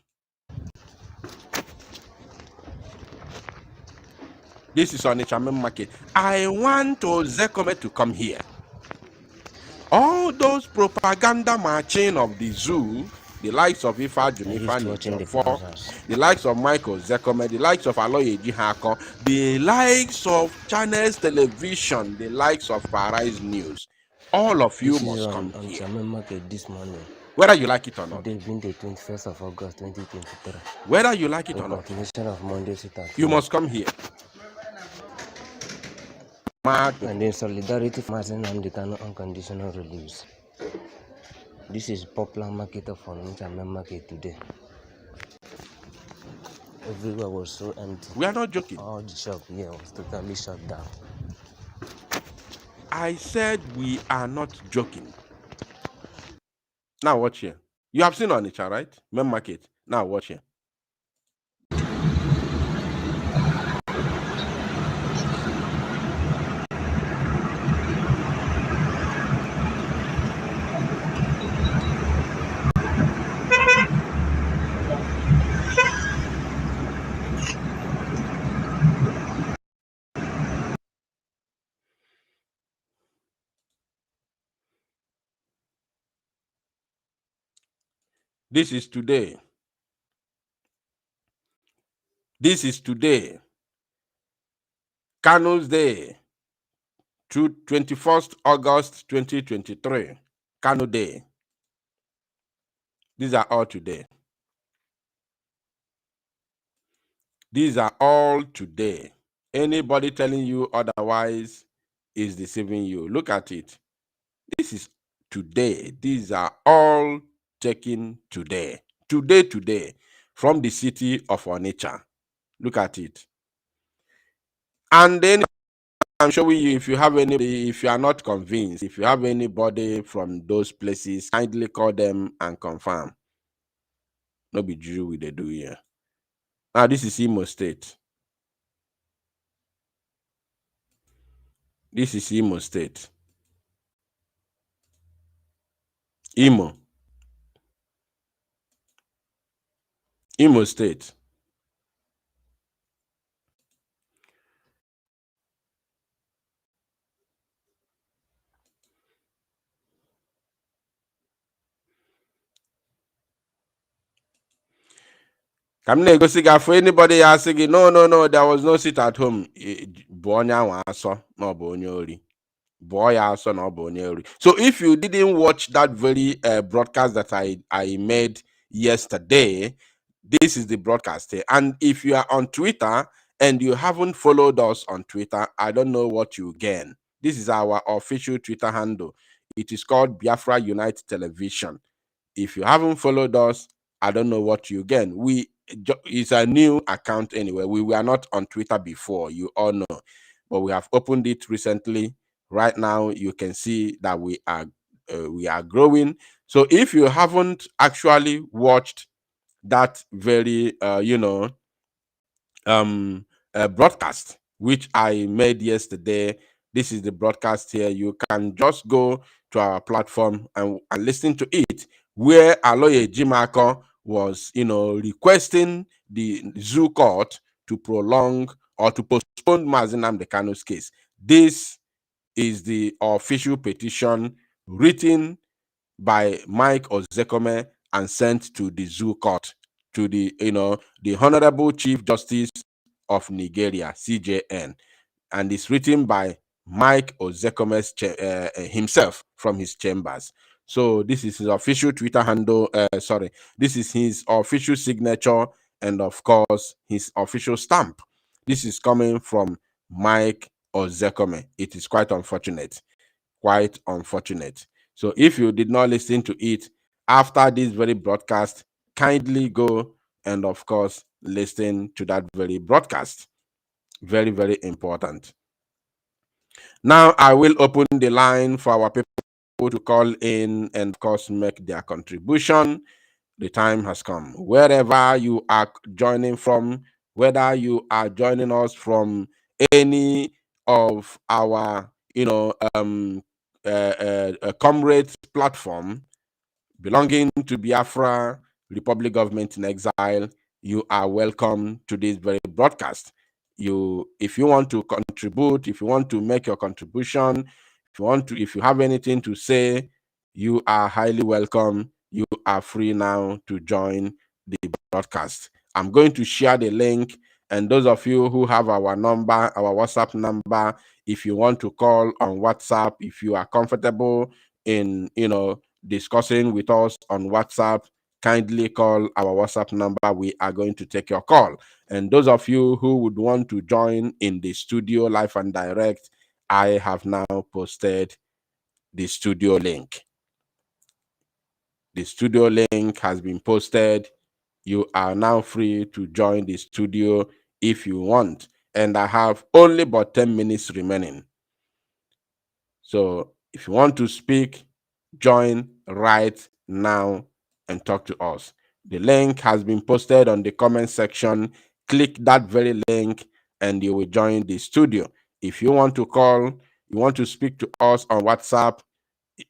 This is Onitsha main market. I want Ozekome to come here. All those propaganda marching of the zoo, the likes of Ifa Junifa, the likes of Michael Zekome, the likes of Aloye Jihako, the likes of Channels Television, the likes of Paradise News. All of you must come here. Market this morning. Whether you like it or not. Today being the 21st of August 2023. Whether you like it or not. Continuation of Monday sit at You must come here. And in solidarity for Mazin Nnamdi Kanu unconditional release. This is popular market of Onitsha main market today. Everywhere was so empty. We are not joking. All the shop here was totally shut down. I said we are not joking. Now watch here. You have seen Onitsha, right? Main market. Now watch here. This is today. This is today. Kanu's Day. 21st August 2023. Kanu Day. These are all today. These are all today. Anybody telling you otherwise is deceiving you. Look at it. This is today. These are all taken today. Today, from the city of Onitsha. Look at it. And then I'm showing you, if you have anybody, if you are not convinced, if you have anybody from those places, kindly call them and confirm. No be Jew with the do here. Now, this is Imo State. This is Imo State. Imo State. Come go see for anybody asking, no, there was no seat at home. So if you didn't watch that very broadcast that I made yesterday, this is the broadcast here. And if you are on Twitter and you haven't followed us on Twitter, I don't know what you gain. This is our official Twitter handle. It is called Biafra Unite Television. If you haven't followed us, I don't know what you gain. It's a new account anyway. We were not on Twitter before, you all know, but we have opened it recently. Right now, you can see that we are growing. So if you haven't actually watched that very broadcast which I made yesterday, this is the broadcast here. You can just go to our platform and listen to it, where Aloye Jimako was requesting the zoo court to prolong or to postpone Mazin Nnamdi Kanu's case. This is the official petition written by Mike Ozekome and sent to the zoo court, to the the Honorable Chief Justice of Nigeria, CJN, and it's written by Mike Ozekomes himself from his chambers. So this is his official Twitter handle. This is his official signature, and of course his official stamp. This is coming from Mike Ozekome. It is quite unfortunate. Quite unfortunate. So if you did not listen to it after this very broadcast, kindly go and of course listen to that very broadcast. Very, very important. Now I will open the line for our people to call in and of course make their contribution. The time has come. Wherever you are joining from, whether you are joining us from any of our comrades platform belonging to Biafra Republic Government in Exile, you are welcome to this very broadcast. If you want to contribute, if you want to make your contribution, if you have anything to say, you are highly welcome. You are free now to join the broadcast. I'm going to share the link, and those of you who have our number, our WhatsApp number, if you want to call on WhatsApp, if you are comfortable in discussing with us on WhatsApp, kindly call our WhatsApp number. We are going to take your call. And those of you who would want to join in the studio live and direct, I have now posted the studio link. The studio link has been posted. You are now free to join the studio if you want. And I have only about 10 minutes remaining. So if you want to speak, join right now and talk to us. The link has been posted on the comment section. Click that very link and you will join the studio. If you want to call, you want to speak to us on WhatsApp,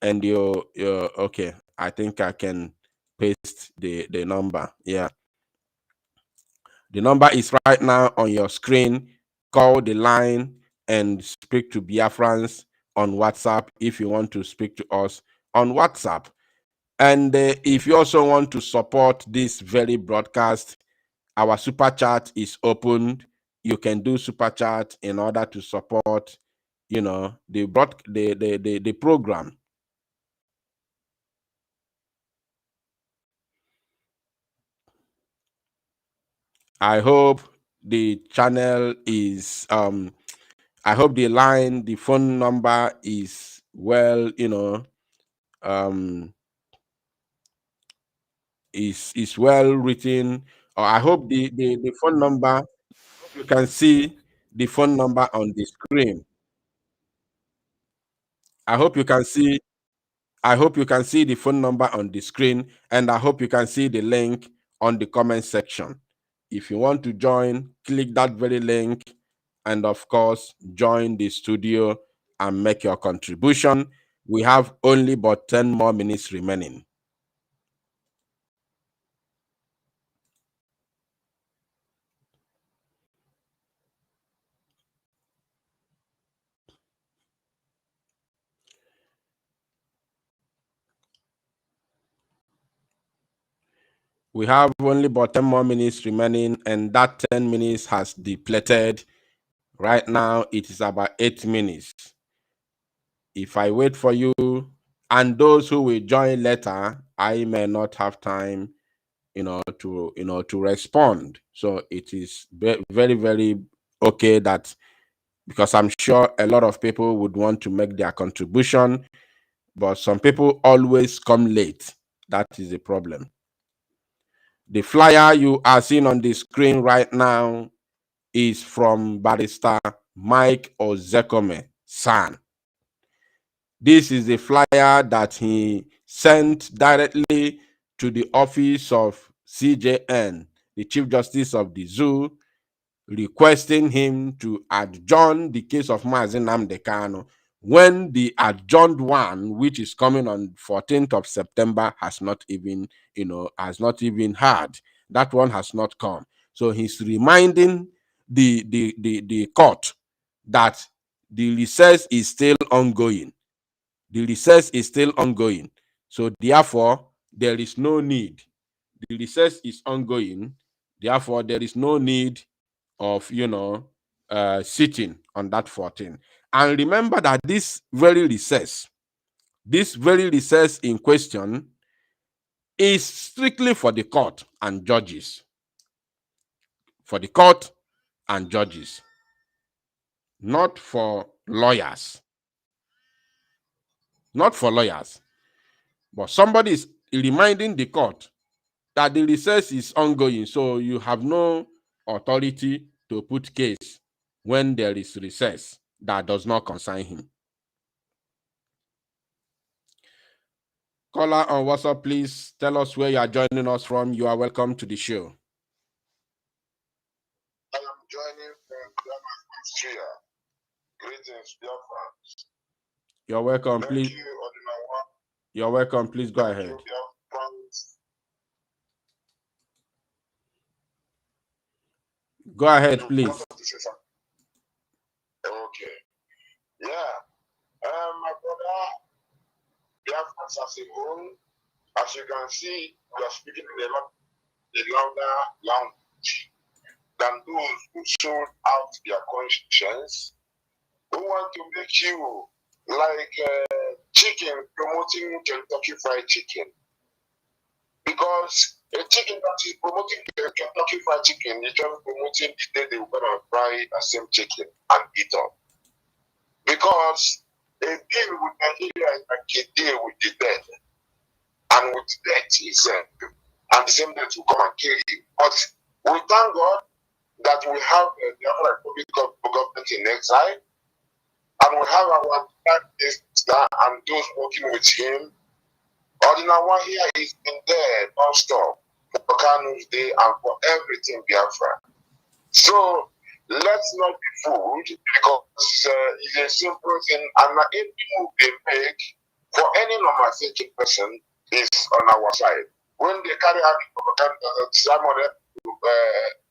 and you okay, I think I can paste the number. Yeah. The number is right now on your screen. Call the line and speak to Biafrans on WhatsApp if you want to speak to us on WhatsApp. And if you also want to support this very broadcast, our super chat is opened. You can do super chat in order to support, the program. I hope the channel is I hope the phone number is well, is well written. Or I hope the phone number, you can see the phone number on the screen. I hope you can see the phone number on the screen, and I hope you can see the link on the comment section. If you want to join, click that very link and of course join the studio and make your contribution. We have only about 10 more minutes remaining. We have only about 10 more minutes remaining, and that 10 minutes has depleted. Right now, it is about 8 minutes. If I wait for you and those who will join later, I may not have time, to respond. So it is very, very okay that, because I'm sure a lot of people would want to make their contribution, but some people always come late. That is the problem. The flyer you are seeing on the screen right now is from Barrister Mike Ozekome San. This is the flyer that he sent directly to the office of CJN, the Chief Justice of the Zoo, requesting him to adjourn the case of Mazi Nnamdi Kanu when the adjourned one, which is coming on 14th of September, has not even had. That one has not come. So he's reminding the court that the recess is still ongoing. The recess is still ongoing. So therefore, there is no need. The recess is ongoing. Therefore, there is no need of, sitting on that 14. And remember that this very recess in question is strictly for the court and judges. For the court and judges, not for lawyers. Not for lawyers. But somebody is reminding the court that the recess is ongoing, so you have no authority to put case when there is recess that does not concern him. Caller on WhatsApp, please tell us where you are joining us from. You are welcome to the show. I am joining from Austria. Greetings, dear friends. You're welcome. Thank Please. you, Odinawa. You're welcome. Please go Thank ahead. you, dear friends. Go ahead, please. Okay. Yeah. My brother, dear friends, as a whole, as you can see, we are speaking in a louder language than those who sold out their conscience, who want to make you like chicken promoting Kentucky Fried Chicken. Because a chicken that is promoting Kentucky Fried Chicken is just promoting the day they were going to fry the same chicken and eat up. Because a deal with Nigeria is like a deal with the dead. And with death is and the same death will come and kill you. But we thank God that we have the other Republic of government in exile, and we have our prime minister and those working with him. Ordinary here is been there non-stop for Kanu's day and for everything Biafra. So let's not be fooled, because it's a simple thing, and every move they make for any normal thinking person is on our side. When they carry out the propaganda, someone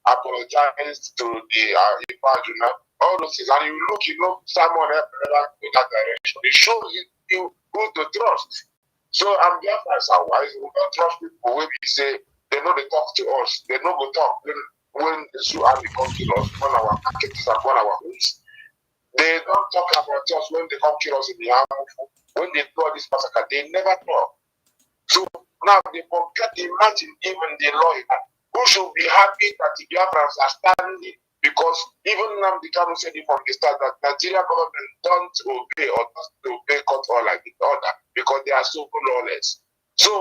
apologize to the Ipajuna, all those things, and you know, someone else in that direction. It shows you who to trust. So I'm Biafra as our wise. We don't trust people when we say they know they talk to us. They know we talk when the Sioux Army come kill us on our markets and on our homes. They don't talk about us when they come kill us in the army. When they do this massacre, they never talk. So now they forget, imagine even the lawyer who should be happy that the Biafrans are standing, because even Nnamdi Kanu said it from the start that Nigeria government don't obey or doesn't obey court or like the order because they are so lawless. So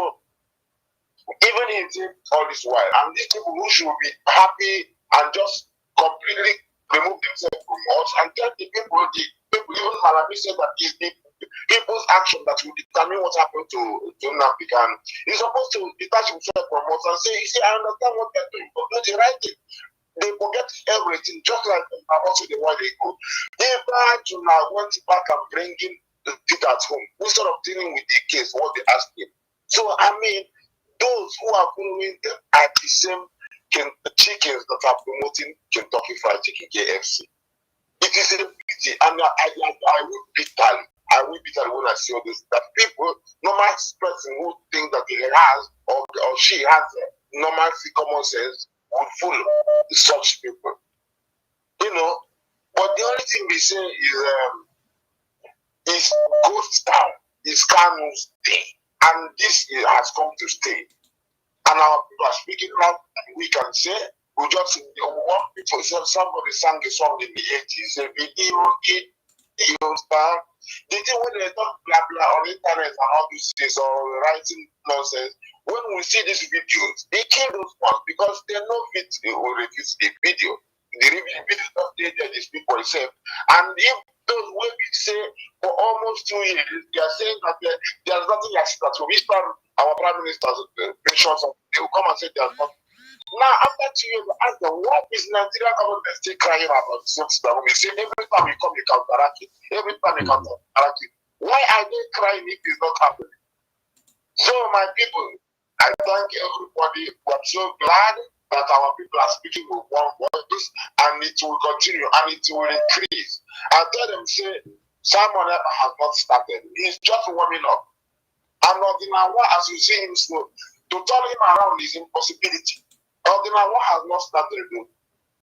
even he did all this while, and these people who should be happy and just completely remove themselves from us and tell the people, even Malami said that it's the people's action that will determine what happened to Nnamdi Kanu. He's supposed to detach himself from us and say, you see, I understand what they're doing, but do the right thing. They forget everything, just like also the one they go. If I went back and bringing the it at home instead of dealing with the case, what they asked him. So I mean, those who are following them are the same chickens that are promoting Kentucky Fried Chicken KFC. It is a pity, and I will bitterly. I will bitterly when I see all this. That people, normal person who think that he has or she has normal common sense would follow such people. You know, but the only thing we say is ghost town is Kanu's day, and this has come to stay. And our people are speaking now, and we can say, we just one people said somebody sang a song in the 80s, a video star. The thing when they talk blah blah on internet and all these things or writing nonsense, when we see these videos, they kill those ones because they know it will refuse the video. The video of these people safe. And if those way we say for almost 2 years, they are saying that there's nothing like that. So we start our prime minister's pensions, they will come and say there's nothing. Now, after 2 years, ask them, what is Nigeria government still crying about something that we say every time we come, you counteract it. Every time you counteract it. Why are they crying if it's not happening? So, my people, I thank everybody. I'm so glad that our people are speaking with one voice, and it will continue and it will increase. I tell them, say, Simon has not started. He's just warming up. And Ordinawa, as you see him slow, to turn him around is impossibility. Ordinawa has not started.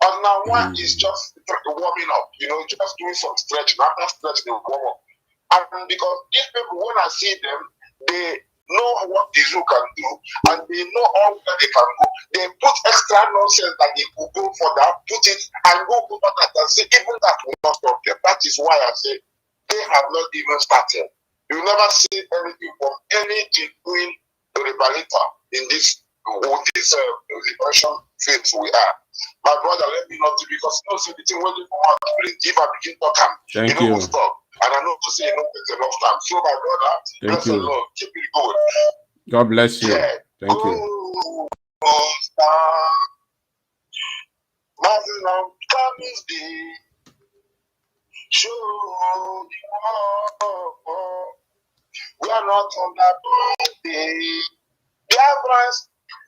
Ordinawa is just warming up, just doing some stretching. After stretching, they warm up. And because these people, when I see them, they know what the zoo can do, and they know all where they can go. They put extra nonsense that they could go for that, put it and go over that and say, even that will not stop them. That is why I say they have not even started. You never see anything from any genuine liberator in this liberation phase we are. My brother, let me not do, because you know, say the thing when you come out to bring, if I begin to come, Thank you know, you. will stop. And I know to say, it's enough time. So, my brother, bless the Lord, keep it going. God bless you. Yeah. Thank you. We are not on that day. Biafrans,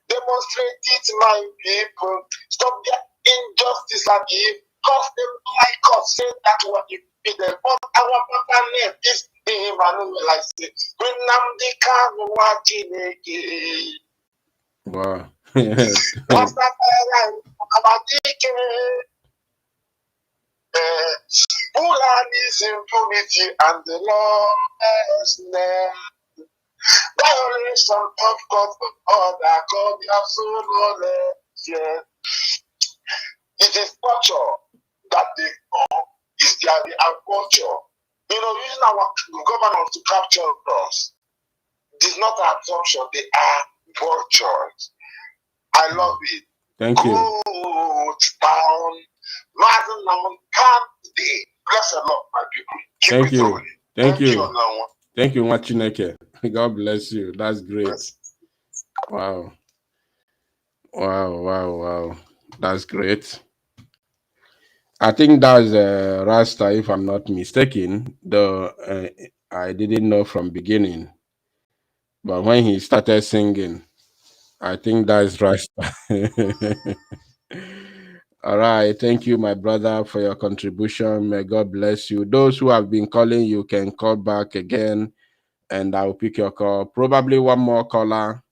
demonstrate it, my people. Stop their injustice and give. Cause them like us, say that what you did. But our papa name is Emmanuel. I say, when Namdi Kanu watching again. Wow. Fulani's impunity and the lawlessness. Violation of God's order, God, you have so knowledge. Yeah. It is torture that they know is their culture. Using our government to capture us. It is not an assumption, they are vultures. I love it. Thank you. Good town. Bless the Lord, my people. Thank you. Going. Thank you. Now. Thank you, Machineke. God bless you. That's great. Wow. Wow. That's great. I think that's Rasta, if I'm not mistaken. Though I didn't know from beginning. But when he started singing, I think that's Rasta. All right. Thank you, my brother, for your contribution. May God bless you. Those who have been calling, you can call back again, and I'll pick your call. Probably one more caller.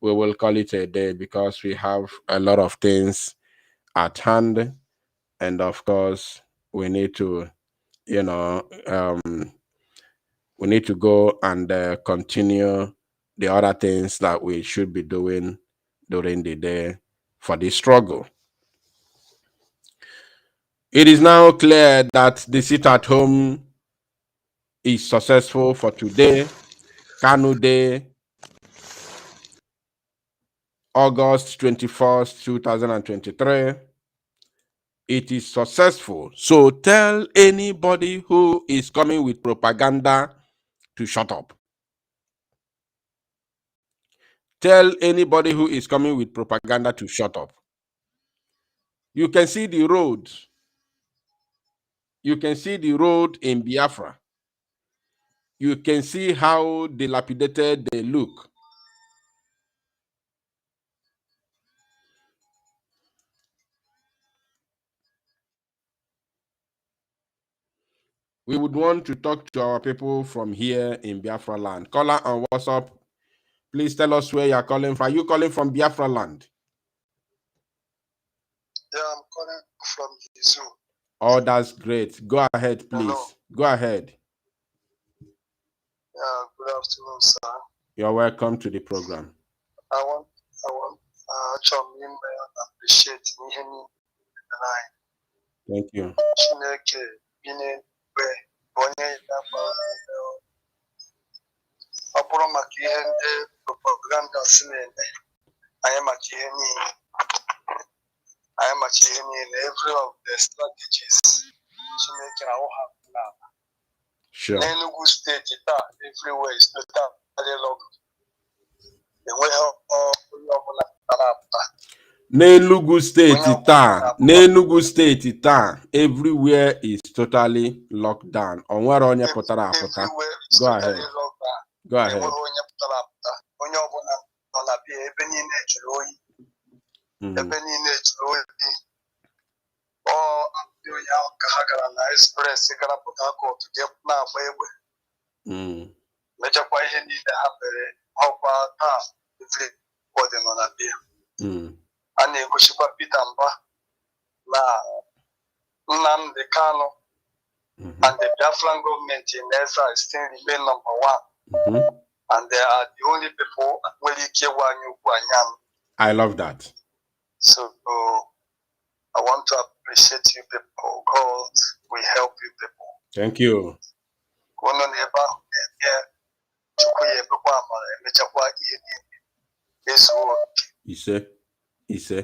We will call it a day because we have a lot of things at hand. And of course, we need to, we need to go and continue the other things that we should be doing during the day for this struggle. It is now clear that the sit at home is successful for today, Kanu Day, August 21st, 2023. It is successful. So tell anybody who is coming with propaganda to shut up. Tell anybody who is coming with propaganda to shut up. You can see the road. You can see the road in Biafra. You can see how dilapidated they look. We would want to talk to our people from here in Biafra land. Caller on WhatsApp, please tell us where you are calling from. Are you calling from Biafra land? Yeah, I'm calling from the zoo. Oh, that's great. Go ahead, please. Hello. Go ahead. Good afternoon, sir. You're welcome to the program. I want actually appreciate me. Thank you. I am achieving in every of the strategies to make our now. Sure. Enugu State, everywhere is totally locked. N'Enugu State taa, everywhere is totally locked down. Onwere onye pụtara apụta. Go ahead. Go ahead. ihe niile ha mere ọkwa taa everybody nọ na bịa. A na-egosikwa Peter Mba na Nnamdi Kanu and the Biafran government in Ezra still remain number one. And they are the only people who I love that. So I want to appreciate you people. God will help you people. Thank you. Ise. So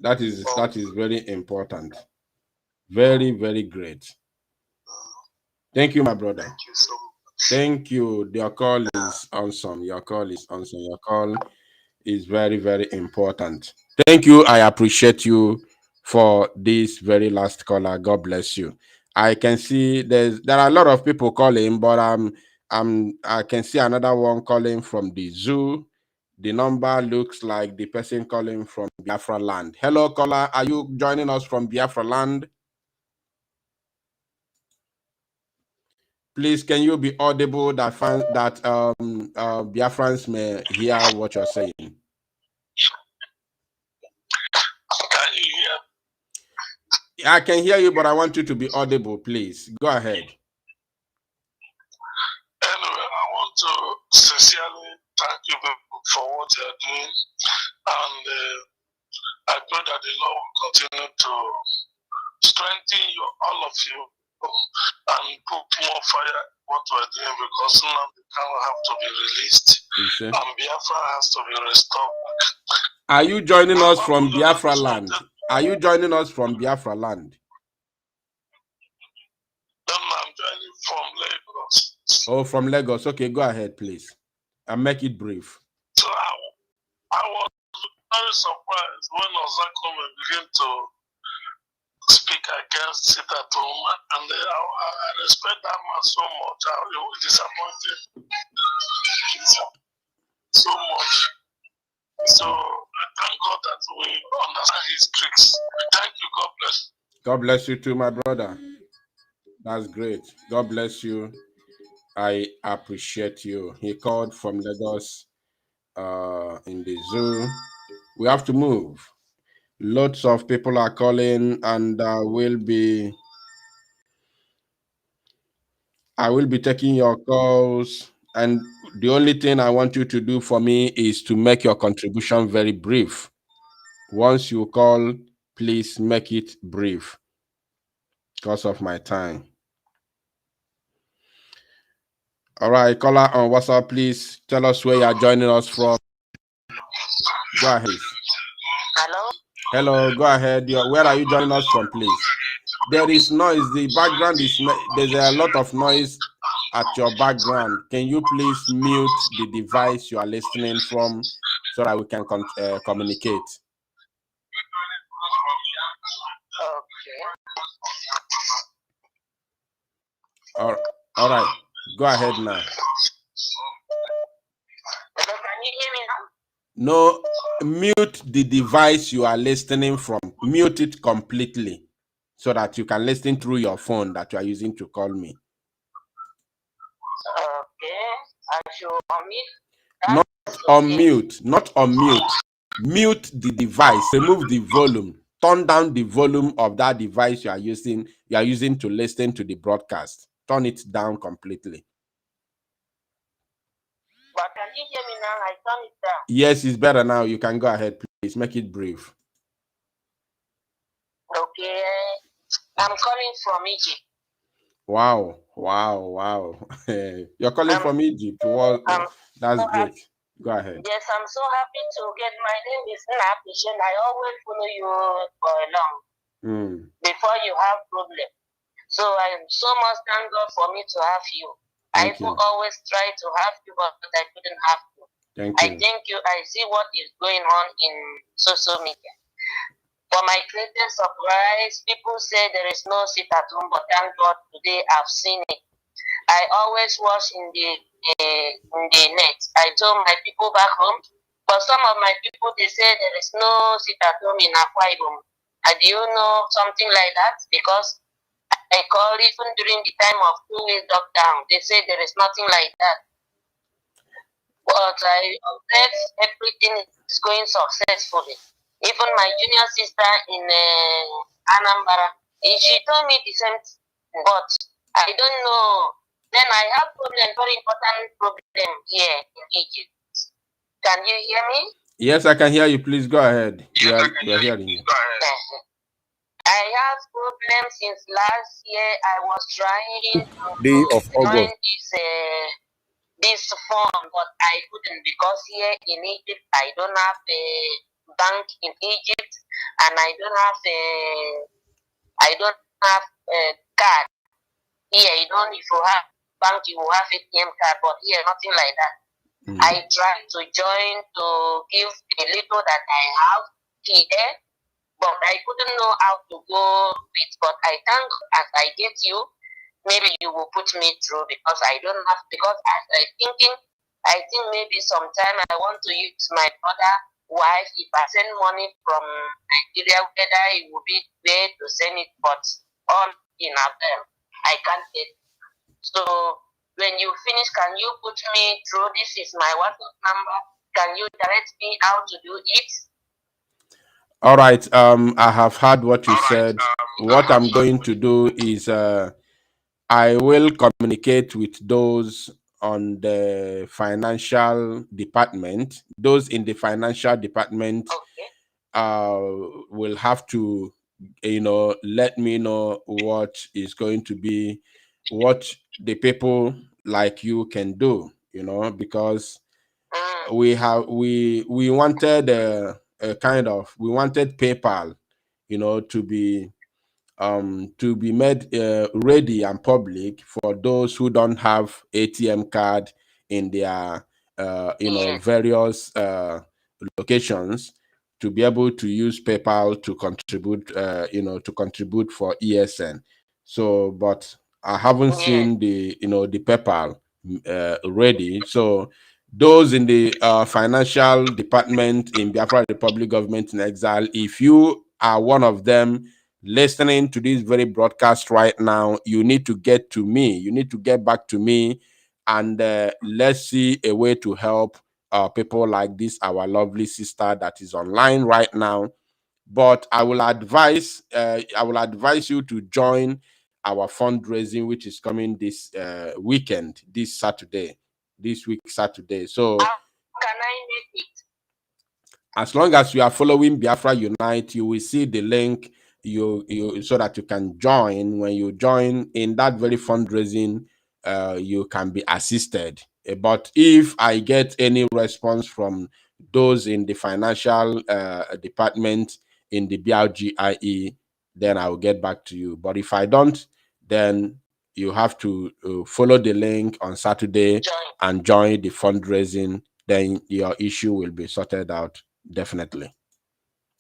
that is very important. Very, very great. Thank you, my brother. Thank you so much. Thank you. Your call is awesome. Your call is awesome. Your call is very, very important. Thank you. I appreciate you for this very last caller. God bless you. I can see there are a lot of people calling, but I can see another one calling from the zoo. The number looks like the person calling from Biafra land. Hello, caller. Are you joining us from Biafra land? Please, can you be audible that Biafrans may hear what you're saying? Can you hear? I can hear you, but I want you to be audible, please. Go ahead. Anyway, I want to sincerely thank you people for what you are doing, and I pray that the Lord will continue to strengthen you, all of you, and put more fire in what we're doing, because now the camera have to be released, and Biafra has to be restored. Are you joining us from Biafra land? Are you joining us from Biafra land? I'm joining from Lagos. Oh, from Lagos. Okay, go ahead, please. And make it brief. So I was very surprised when Ozakome began to speak against it at home, and I respect that man so much. I was disappointed so much. So I thank God that we understand his tricks. Thank you. God bless. God bless you too, my brother. That's great. God bless you. I appreciate you. He called from Lagos in the zoo. We have to move. Lots of people are calling, and I will be taking your calls. And the only thing I want you to do for me is to make your contribution very brief. Once you call, please make it brief because of my time. All right, caller on WhatsApp, please tell us where you are joining us from. Go ahead. Hello? Hello, go ahead. Where are you joining us from, please? There is noise. The background is, there's a lot of noise at your background. Can you please mute the device you are listening from so that we can communicate? Okay. All right. Go ahead now. Hello, can you hear me now? No, mute the device you are listening from. Mute it completely so that you can listen through your phone that you are using to call me. Okay. I should unmute. Not unmute, not unmute. Mute the device. Remove the volume. Turn down the volume of that device you are using to listen to the broadcast. Turn it down completely. But can you hear me now? I turn it down. Yes, it's better now. You can go ahead, please. Make it brief. Okay. I'm calling from Egypt. Wow. You're calling from Egypt. Well, that's great. Go ahead. Yes, I'm so happy to get. My name is Nnapishin. I always follow you for a long before you have problem. So I so much thank God for me to have you. I always try to have you, but I couldn't have you. I thank you. I see what is going on in social media. For my greatest surprise, people say there is no sit at home, but thank God today I've seen it. I always watch in the net. I told my people back home, But some of my people, they say there is no sit at home in Akwa Ibom. Do you know something like that? Because I called even during the time of 2 week lockdown. They say there is nothing like that. But I observe everything is going successfully. Even my junior sister in Anambra, she told me the same thing, but I don't know. Then I have problem, very important problem here in Egypt. Can you hear me? Yes, I can hear you. Please go ahead. Yes, I can We are hear hearing you. Go ahead. I have problems since last year. I was trying Day to of join August. this form, but I couldn't because here in Egypt I don't have a bank in Egypt, and I don't have a card here. You don't. If you have bank, you will have ATM card, but here nothing like that. I tried to join to give the little that I have here, but I couldn't know how to go with. But I thank as I get you, maybe you will put me through because I don't have, because as I think maybe sometime I want to use my brother wife. If I send money from Nigeria, whether it will be there to send it, but all in a I can't get. So when you finish, can you put me through? This is my WhatsApp number. Can you direct me how to do it? All right. I have heard what you said. What I'm going to do is I will communicate with those on the financial department. Those in the financial department will have to, let me know what is going to be, what the people like you can do, because we wanted we wanted PayPal, to be made ready and public for those who don't have ATM card in their various locations, to be able to use PayPal to contribute to contribute for ESN. So, but I haven't seen the the PayPal ready. So those in the financial department in Biafra Republic Government in Exile, if you are one of them listening to this very broadcast right now, you need to get to me. You need to get back to me, and let's see a way to help people like this, our lovely sister that is online right now. But I will advise you to join our fundraising, which is coming this weekend, this week Saturday. So how can I make it? as long as you are following Biafra Unite, you will see the link so that you can join. When you join in that very fundraising, you can be assisted. But if I get any response from those in the financial department in the BRGIE, then I will get back to you. But if I don't, then you have to follow the link on Saturday and join the fundraising. Then your issue will be sorted out. Definitely.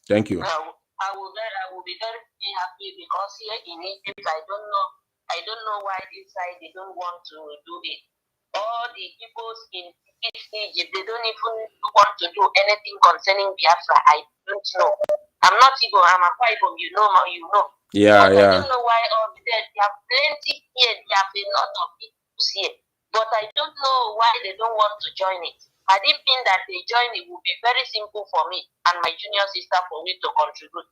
Thank you. I will be very happy because here in Egypt, I don't know why this side they don't want to do it. All the people in Egypt, they don't even want to do anything concerning Biafra. I don't know. I'm not Igbo, I'm a Igbo, you know. Yeah, but yeah. I don't know why all there. They have plenty here, they have a lot of people here. But I don't know why they don't want to join it. Had it been that they join, it would be very simple for me and my junior sister for me to contribute.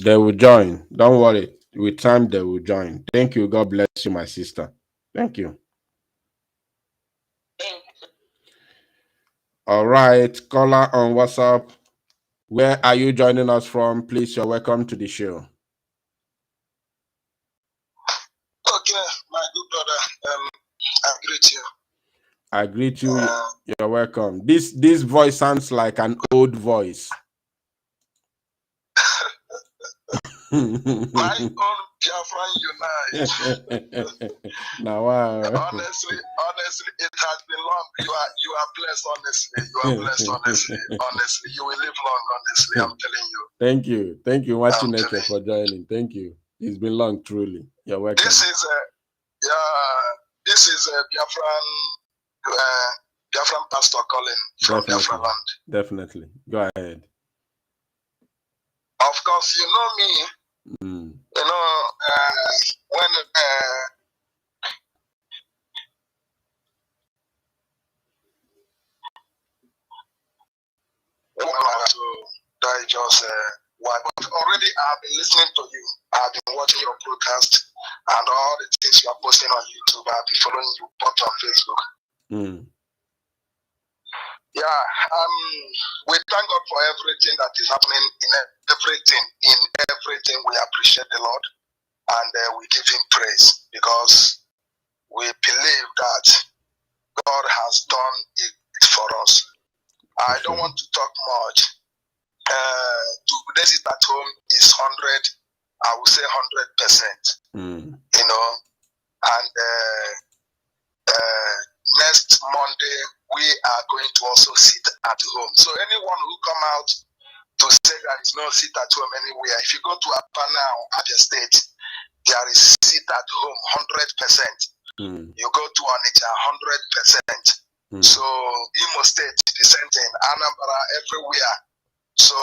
They will join. Don't worry. With time, they will join. Thank you. God bless you, my sister. Thank you. Thank you. All right. Caller on WhatsApp. Where are you joining us from? Please, you're welcome to the show. Okay, my good brother. I greet you. I greet you. You're welcome. This voice sounds like an old voice. My own Biafran Unite. Now, honestly, it has been long. You are blessed, honestly. You are blessed, honestly. Honestly, you will live long, honestly. I'm telling you. Thank you, Wachineke, for joining. Thank you. It's been long, truly. You're welcome. This is a Biafran Biafran pastor calling from Biafra land. Definitely. Go ahead. Of course, you know me. You know, when to digest why, but already I've been listening to you. I've been watching your broadcast and all the things you are posting on YouTube. I've been following you both on Facebook. Yeah, we thank God for everything that is happening in everything. In everything, we appreciate the Lord and we give Him praise because we believe that God has done it for us. I don't want to talk much. Today's at home is 100. I would say 100%. You know, and next Monday we are going to also sit at home. So anyone who come out to say there is no sit at home anywhere, if you go to Apa now at the state, there is sit at home 100%. You go to Onitsha 100%. So Imo State, the same thing, Anambra, everywhere. So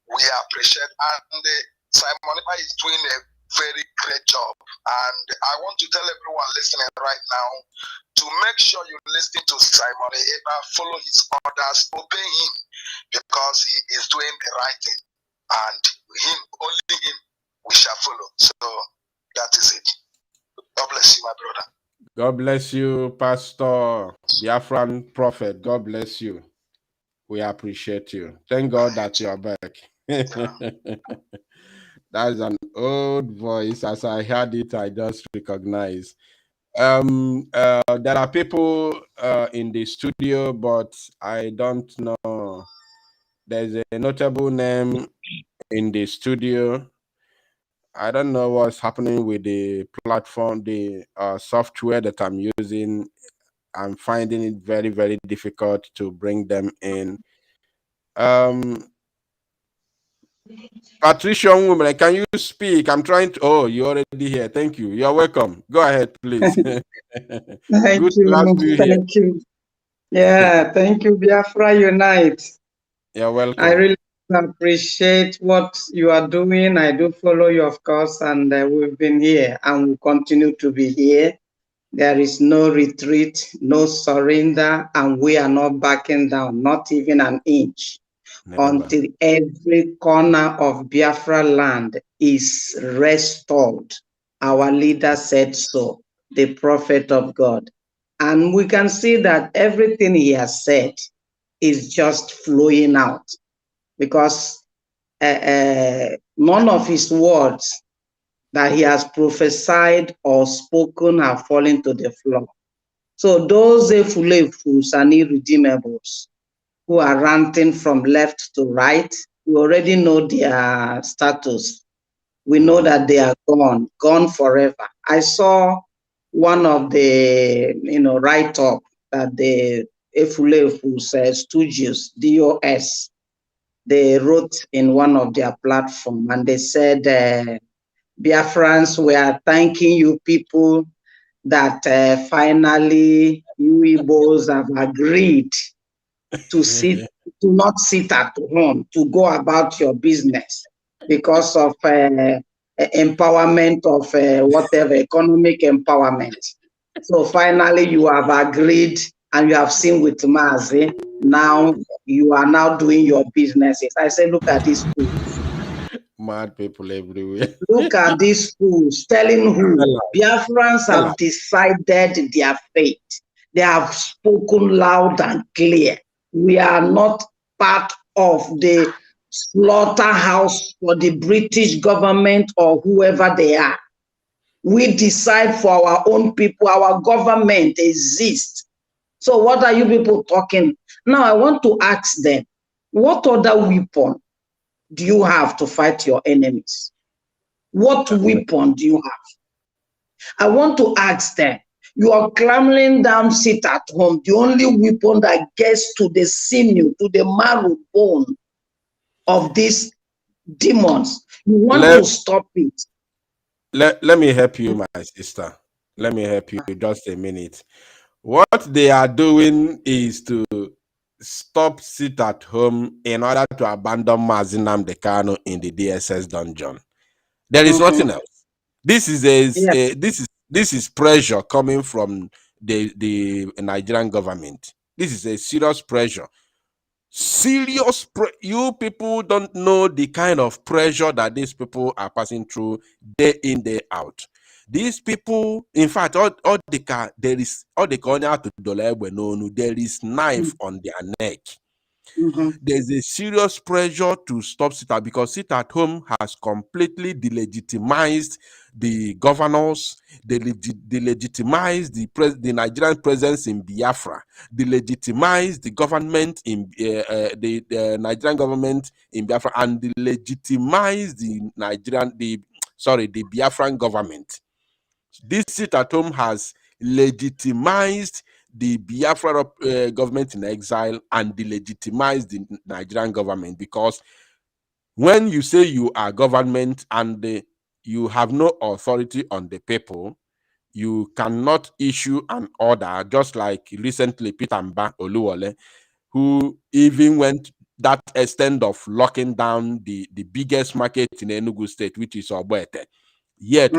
we appreciate, and Simon Ipa is doing a very great job. And I want to tell everyone listening right now to make sure you listen to Simon Ipa, follow his orders, obey him, because he is doing the right thing. And him, only him, we shall follow. So that is it. God bless you, my brother. God bless you, Pastor Biafran Prophet. God bless you. We appreciate you. Thank God that you are back. That's an old voice. As I heard it, I just recognize. There are people in the studio, but I don't know. There's a notable name in the studio. I don't know what's happening with the platform, the software that I'm using. I'm finding it very, very difficult to bring them in. Patricia Woman, can you speak? I'm trying to. Oh, you're already here. Thank you. You're welcome. Go ahead, please. Thank Good you. to have you here. Thank you. Yeah, thank you, Biafra Unite. You're welcome. I really appreciate what you are doing. I do follow you, of course, and we've been here and will continue to be here. There is no retreat, no surrender, and we are not backing down, not even an inch, until every corner of Biafra land is restored. Our leader said so, the prophet of God. And we can see that everything he has said is just flowing out, because none of his words that he has prophesied or spoken have fallen to the floor. So those Efulefus and irredeemables who are ranting from left to right, we already know their status. We know that they are gone forever. I saw one of the write-up that the Efulefus Studios, DOS, they wrote in one of their platform, and they said, Biafrans, we are thanking you people that finally you Igbos have agreed to not sit at home, to go about your business because of empowerment of whatever, economic empowerment. So finally you have agreed and you have seen with Mazi. Now you are now doing your businesses. I say, look at these fools. Mad people everywhere. Look at these fools telling who? Biafrans have decided their fate. They have spoken loud and clear. We are not part of the slaughterhouse for the British government or whoever they are. We decide for our own people. Our government exists. So what are you people talking? Now I want to ask them, what other weapon do you have to fight your enemies? What weapon do you have? I want to ask them, you are clambering down, sit at home. The only weapon that gets to the sinew, to the marrow bone of these demons, you want to stop it. Let me help you, my sister. Let me help you just a minute. What they are doing is to stop sit at home in order to abandon Mazinam Kanu in the DSS dungeon. There is nothing else. This is this is pressure coming from the Nigerian government. This is a serious pressure. You people don't know the kind of pressure that these people are passing through day in, day out. These people, in fact, all there is knife on their neck. There's a serious pressure to stop sit at, because sit at home has completely delegitimized the governors, delegitimized the Nigerian presence in Biafra, delegitimized the government in the Nigerian government in Biafra, and delegitimized the Biafran government. This sit at home has legitimized the Biafra government in exile and delegitimized the Nigerian government, because when you say you are government and you have no authority on the people, you cannot issue an order, just like recently Peter Mba Oluwole, who even went that extent of locking down the biggest market in Enugu State, which is Ogbete. Yet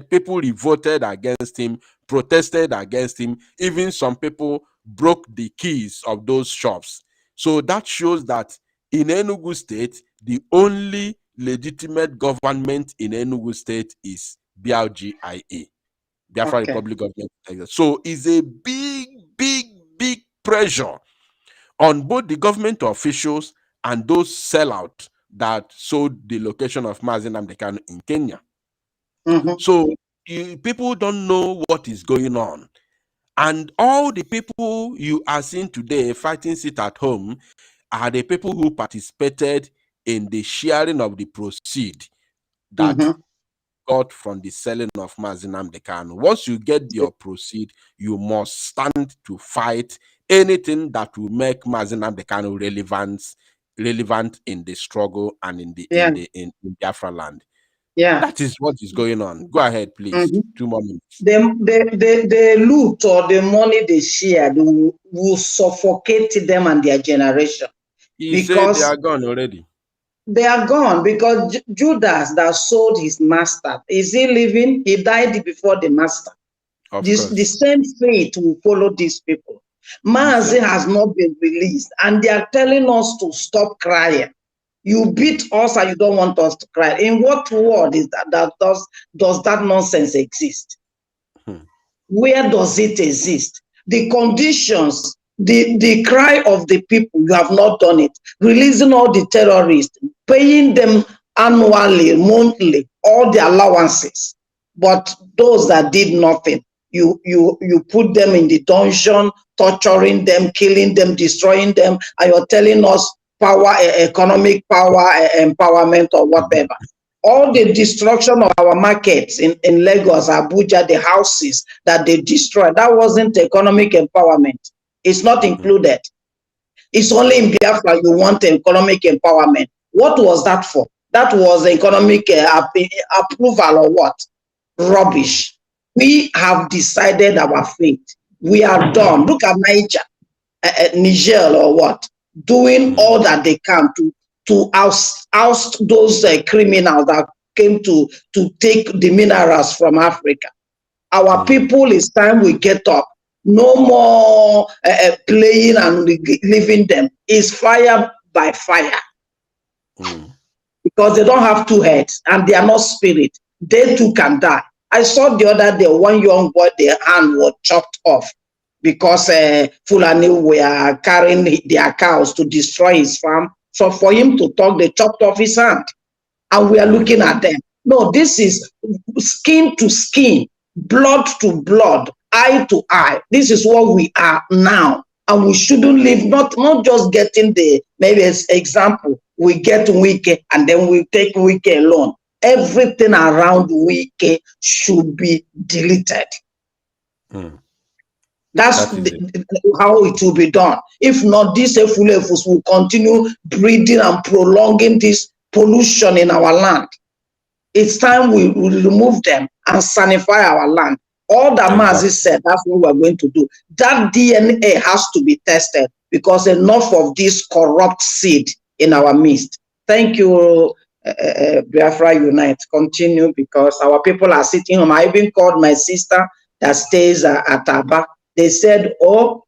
people revolted against him, protested against him. Even some people broke the keys of those shops. So that shows that in Enugu State, the only legitimate government in Enugu State is BRGIA, Biafra Republic Government. So it's a big pressure on both the government officials and those sellouts that sold the location of Mazi Nnamdi Kanu in Kenya. So people don't know what is going on. And all the people you are seeing today fighting sit at home are the people who participated in the sharing of the proceed that got from the selling of Mazi Nnamdi Kanu. Once you get your proceed, you must stand to fight anything that will make Mazi Nnamdi Kanu relevant in the struggle and in Biafra land. Yeah, that is what is going on. Go ahead, please. 2 more minutes. The loot or the money they shared will suffocate them and their generation. He said they are gone already. They are gone because Judas that sold his master, is he living? He died before the master. The same fate will follow these people. Mazi has not been released, and they are telling us to stop crying. You beat us and you don't want us to cry. In what world is that does that nonsense exist? Where does it exist? The conditions, the cry of the people, you have not done it. Releasing all the terrorists, paying them annually, monthly, all the allowances. But those that did nothing, you put them in the dungeon, torturing them, killing them, destroying them, and you're telling us power, economic power, empowerment, or whatever. All the destruction of our markets in Lagos, Abuja, the houses that they destroyed, that wasn't economic empowerment. It's not included. It's only in Biafra you want economic empowerment. What was that for? That was economic approval or what? Rubbish. We have decided our fate. We are done. Look at Niger or what? Doing all that they can to oust those criminals that came to take the minerals from Africa. Our people, it's time we get up. No more playing and leaving them. It's fire by fire. Because they don't have two heads and they are not spirit. They too can die. I saw the other day one young boy, their hand was chopped off because Fulani were carrying their cows to destroy his farm. So for him to talk, they chopped off his hand. And we are looking at them. No, this is skin to skin, blood to blood, eye to eye. This is what we are now. And we shouldn't live, not just getting the, maybe as example, we get Wike and then we take Wike alone. Everything around Wike should be deleted. That's how it will be done. If not, these Efulefus will continue breeding and prolonging this pollution in our land. It's time we remove them and sanify our land. All that Mazi said, that's what we're going to do. That DNA has to be tested because enough of this corrupt seed in our midst. Thank you, Biafra Unite. Continue because our people are sitting home. I even called my sister that stays at Aba. They said, oh,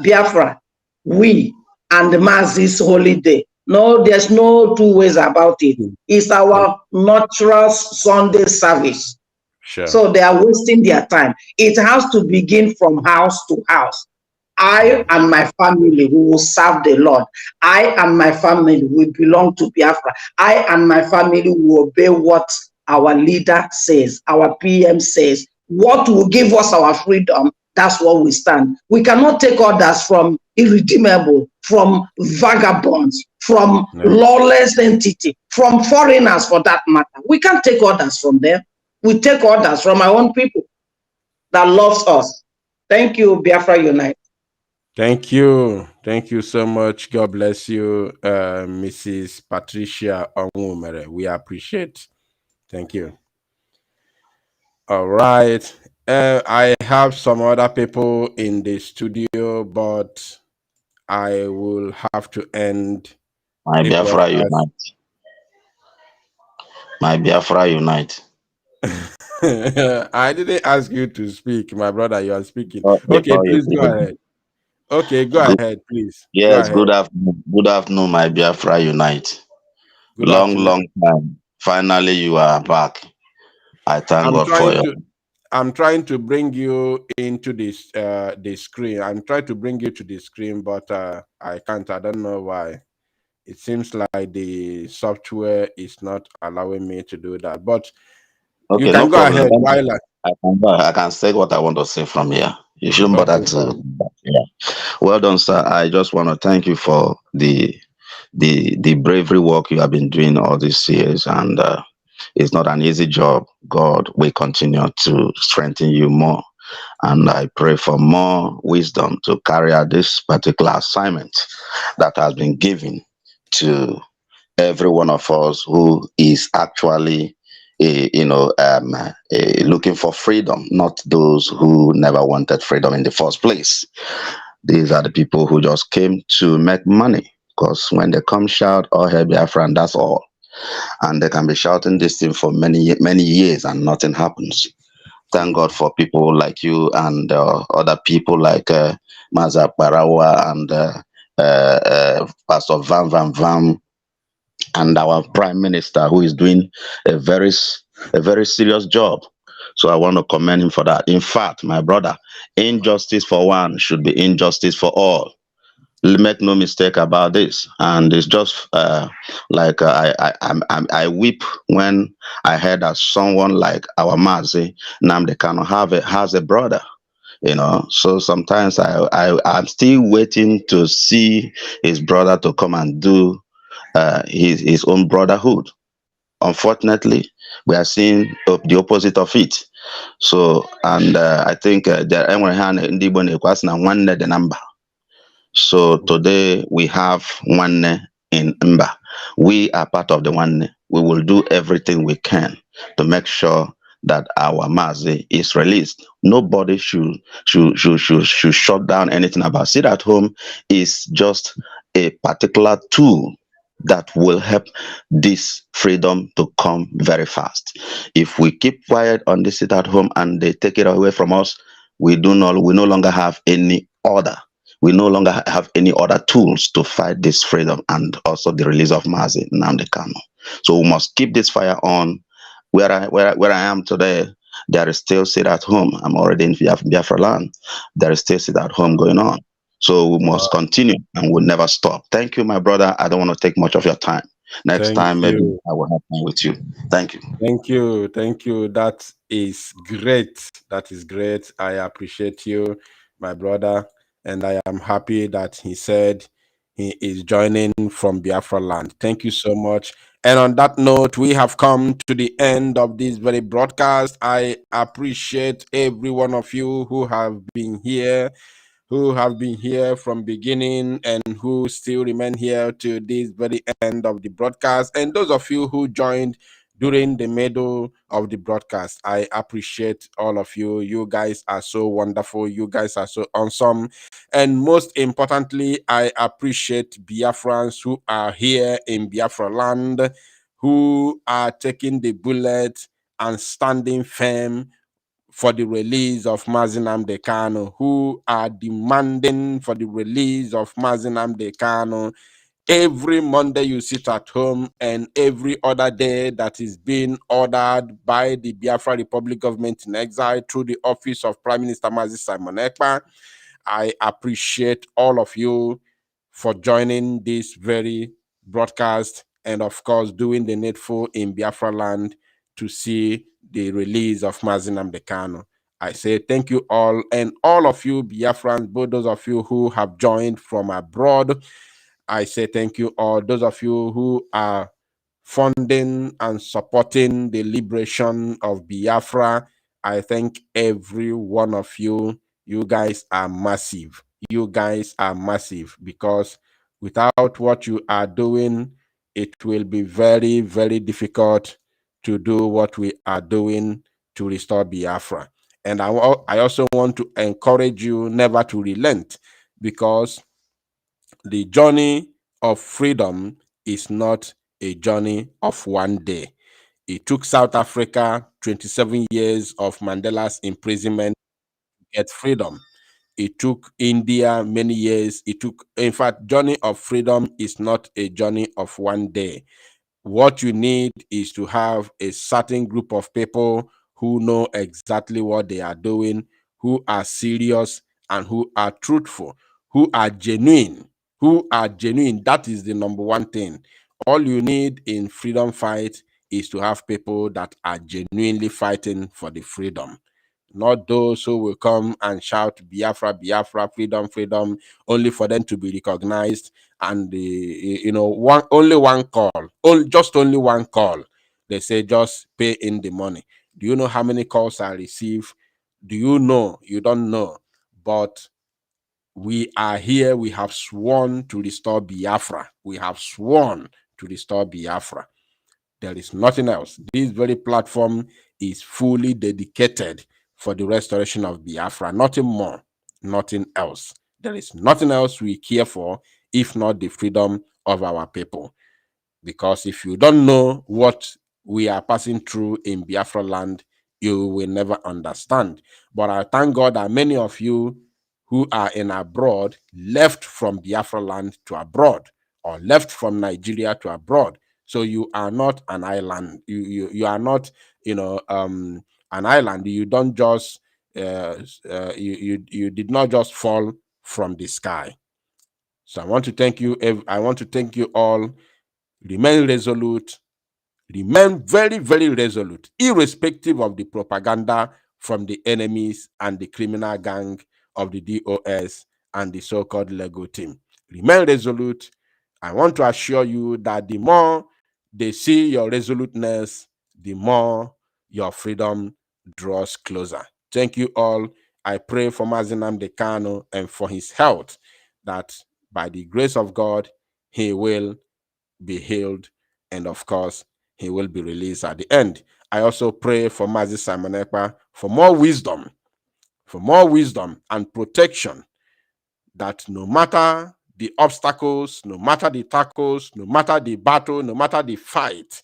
Biafra, we and Mazi's holiday. No, there's no two ways about it. It's our natural Sunday service. Sure. So they are wasting their time. It has to begin from house to house. I and my family, we will serve the Lord. I and my family will belong to Biafra. I and my family will obey what our leader says, our PM says. What will give us our freedom, that's what we stand. We cannot take orders from irredeemable, from vagabonds, from lawless entity, from foreigners for that matter. We can't take orders from them. We take orders from our own people that loves us. Thank you, Biafra Unite. Thank you. Thank you so much. God bless you, Mrs. Patricia Onwumere. We appreciate. Thank you. All right. I have some other people in the studio, but I will have to end. My Biafra Unite. My Biafra Unite. I didn't ask you to speak, my brother. You are speaking. Okay, please go ahead. Okay, go ahead, please. Yes, go ahead. Good afternoon, my Biafra Unite. Good long afternoon. time. Finally, you are back. I thank God for you. I'm trying to bring you into this the screen. I'm trying to bring you to the screen, but I can't. I don't know why. It seems like the software is not allowing me to do that. But okay, you can no go problem. ahead while I can say what I want to say from here. You shouldn't bother to. Yeah. Well done, sir. I just want to thank you for the bravery work you have been doing all these years, and it's not an easy job. God will continue to strengthen you more, and I pray for more wisdom to carry out this particular assignment that has been given to every one of us who is actually looking for freedom, not those who never wanted freedom in the first place. These are the people who just came to make money, because when they come shout, oh, hey, Biafra, and that's all. And they can be shouting this thing for many years and nothing happens. Thank God for people like you and other people like Maza Barawa and Pastor Van and our Prime Minister, who is doing a very serious job. So I want to commend him for that. In fact, my brother, injustice for one should be injustice for all. Make no mistake about this. And it's just I weep when I heard that someone like our Mazi Nnamdi Kanu has a brother. So sometimes I'm still waiting to see his brother to come and do his own brotherhood. Unfortunately, we are seeing the opposite of it. So, and I think the number. So today we have one in Mba. We are part of the one. We will do everything we can to make sure that our Mazi is released. Nobody should shut down anything about it. Sit at home is just a particular tool that will help this freedom to come very fast. If we keep quiet on this sit at home and they take it away from us, we no longer have any order. We no longer have any other tools to fight this freedom and also the release of Mazi Nnamdi Kanu. So we must keep this fire on. Where I am today, there is still sit at home. I'm already in Biafra land. There is still sit at home going on. So we must continue and we'll never stop. Thank you, my brother. I don't want to take much of your time. Next time, maybe I will have time with you. Thank you. Thank you. Thank you. That is great. That is great. I appreciate you, my brother. And I am happy that he said he is joining from Biafra land. Thank you so much. And on that note, we have come to the end of this very broadcast. I appreciate every one of you who have been here, from beginning and who still remain here to this very end of the broadcast. And those of you who joined during the middle of the broadcast. I appreciate all of you. You guys are so wonderful. You guys are so awesome. And most importantly, I appreciate Biafrans who are here in Biafra land, who are taking the bullet and standing firm for the release of Mazi Nnamdi Kanu, who are demanding for the release of Mazi Nnamdi Kanu. Every Monday you sit at home, and every other day that is being ordered by the Biafra Republic government in exile through the office of Prime Minister Mazi Simon Ekpa. I appreciate all of you for joining this very broadcast and, of course, doing the needful in Biafra land to see the release of Mazi Nnamdi Kanu. I say thank you all, and all of you Biafrans, both those of you who have joined from abroad, I say thank you all. Those of you who are funding and supporting the liberation of Biafra, I thank every one of you. You guys are massive. You guys are massive, because without what you are doing, it will be very, very difficult to do what we are doing to restore Biafra. And I also want to encourage you never to relent, because the journey of freedom is not a journey of one day. It took South Africa 27 years of Mandela's imprisonment to get freedom. It took India many years. In fact, journey of freedom is not a journey of one day. What you need is to have a certain group of people who know exactly what they are doing, who are serious, and who are truthful, who are genuine. That is the number one thing. All you need in freedom fight is to have people that are genuinely fighting for the freedom, not those who will come and shout Biafra, Biafra, freedom, freedom, only for them to be recognized. And only one call, just only one call. They say just pay in the money. Do you know how many calls I receive? Do you know? You don't know. But we are here. We have sworn to restore Biafra. We have sworn to restore Biafra. There is nothing else. This very platform is fully dedicated for the restoration of Biafra. Nothing more, nothing else. There is nothing else we care for if not the freedom of our people. Because if you don't know what we are passing through in Biafra land, you will never understand. But I thank God that many of you who are in abroad left from Biafra land to abroad, or left from Nigeria to abroad. So you are not an island. You are not, an island. You don't just you did not just fall from the sky. So I want to thank you. I want to thank you all. Remain resolute. Remain very, very resolute, irrespective of the propaganda from the enemies and the criminal gang of the DOS and the so-called Lego team. Remain resolute. I want to assure you that the more they see your resoluteness, the more your freedom draws closer. Thank you all. I pray for Mazi Nnamdi Kanu and for his health, that by the grace of God, he will be healed, and of course, he will be released at the end. I also pray for Mazi Simon Ekpa for more wisdom and protection, that no matter the obstacles, no matter the tackles, no matter the battle, no matter the fight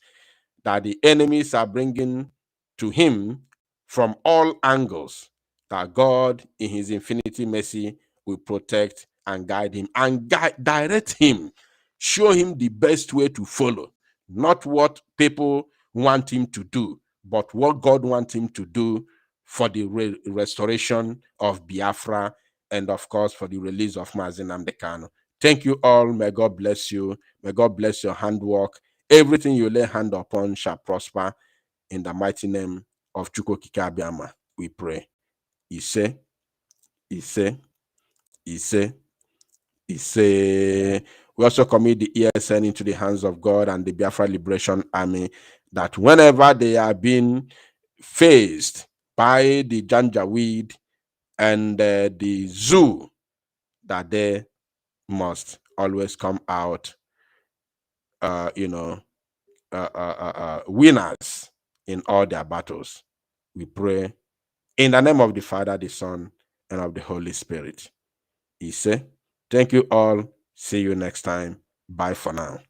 that the enemies are bringing to him from all angles, that God in his infinity mercy will protect and guide him and direct him, show him the best way to follow, not what people want him to do, but what God wants him to do for the restoration of Biafra, and of course for the release of Mazi Nnamdi Kanu. Thank you all. May God bless you. May God bless your handwork. Everything you lay hand upon shall prosper, in the mighty name of Chukwokike Abiama. We pray. Ise, Ise, Ise, Ise. We also commit the ESN into the hands of God and the Biafra Liberation Army, that whenever they are being faced by the Janjaweed and the zoo, that they must always come out, winners in all their battles. We pray in the name of the Father, the Son, and of the Holy Spirit. He say, thank you all. See you next time. Bye for now.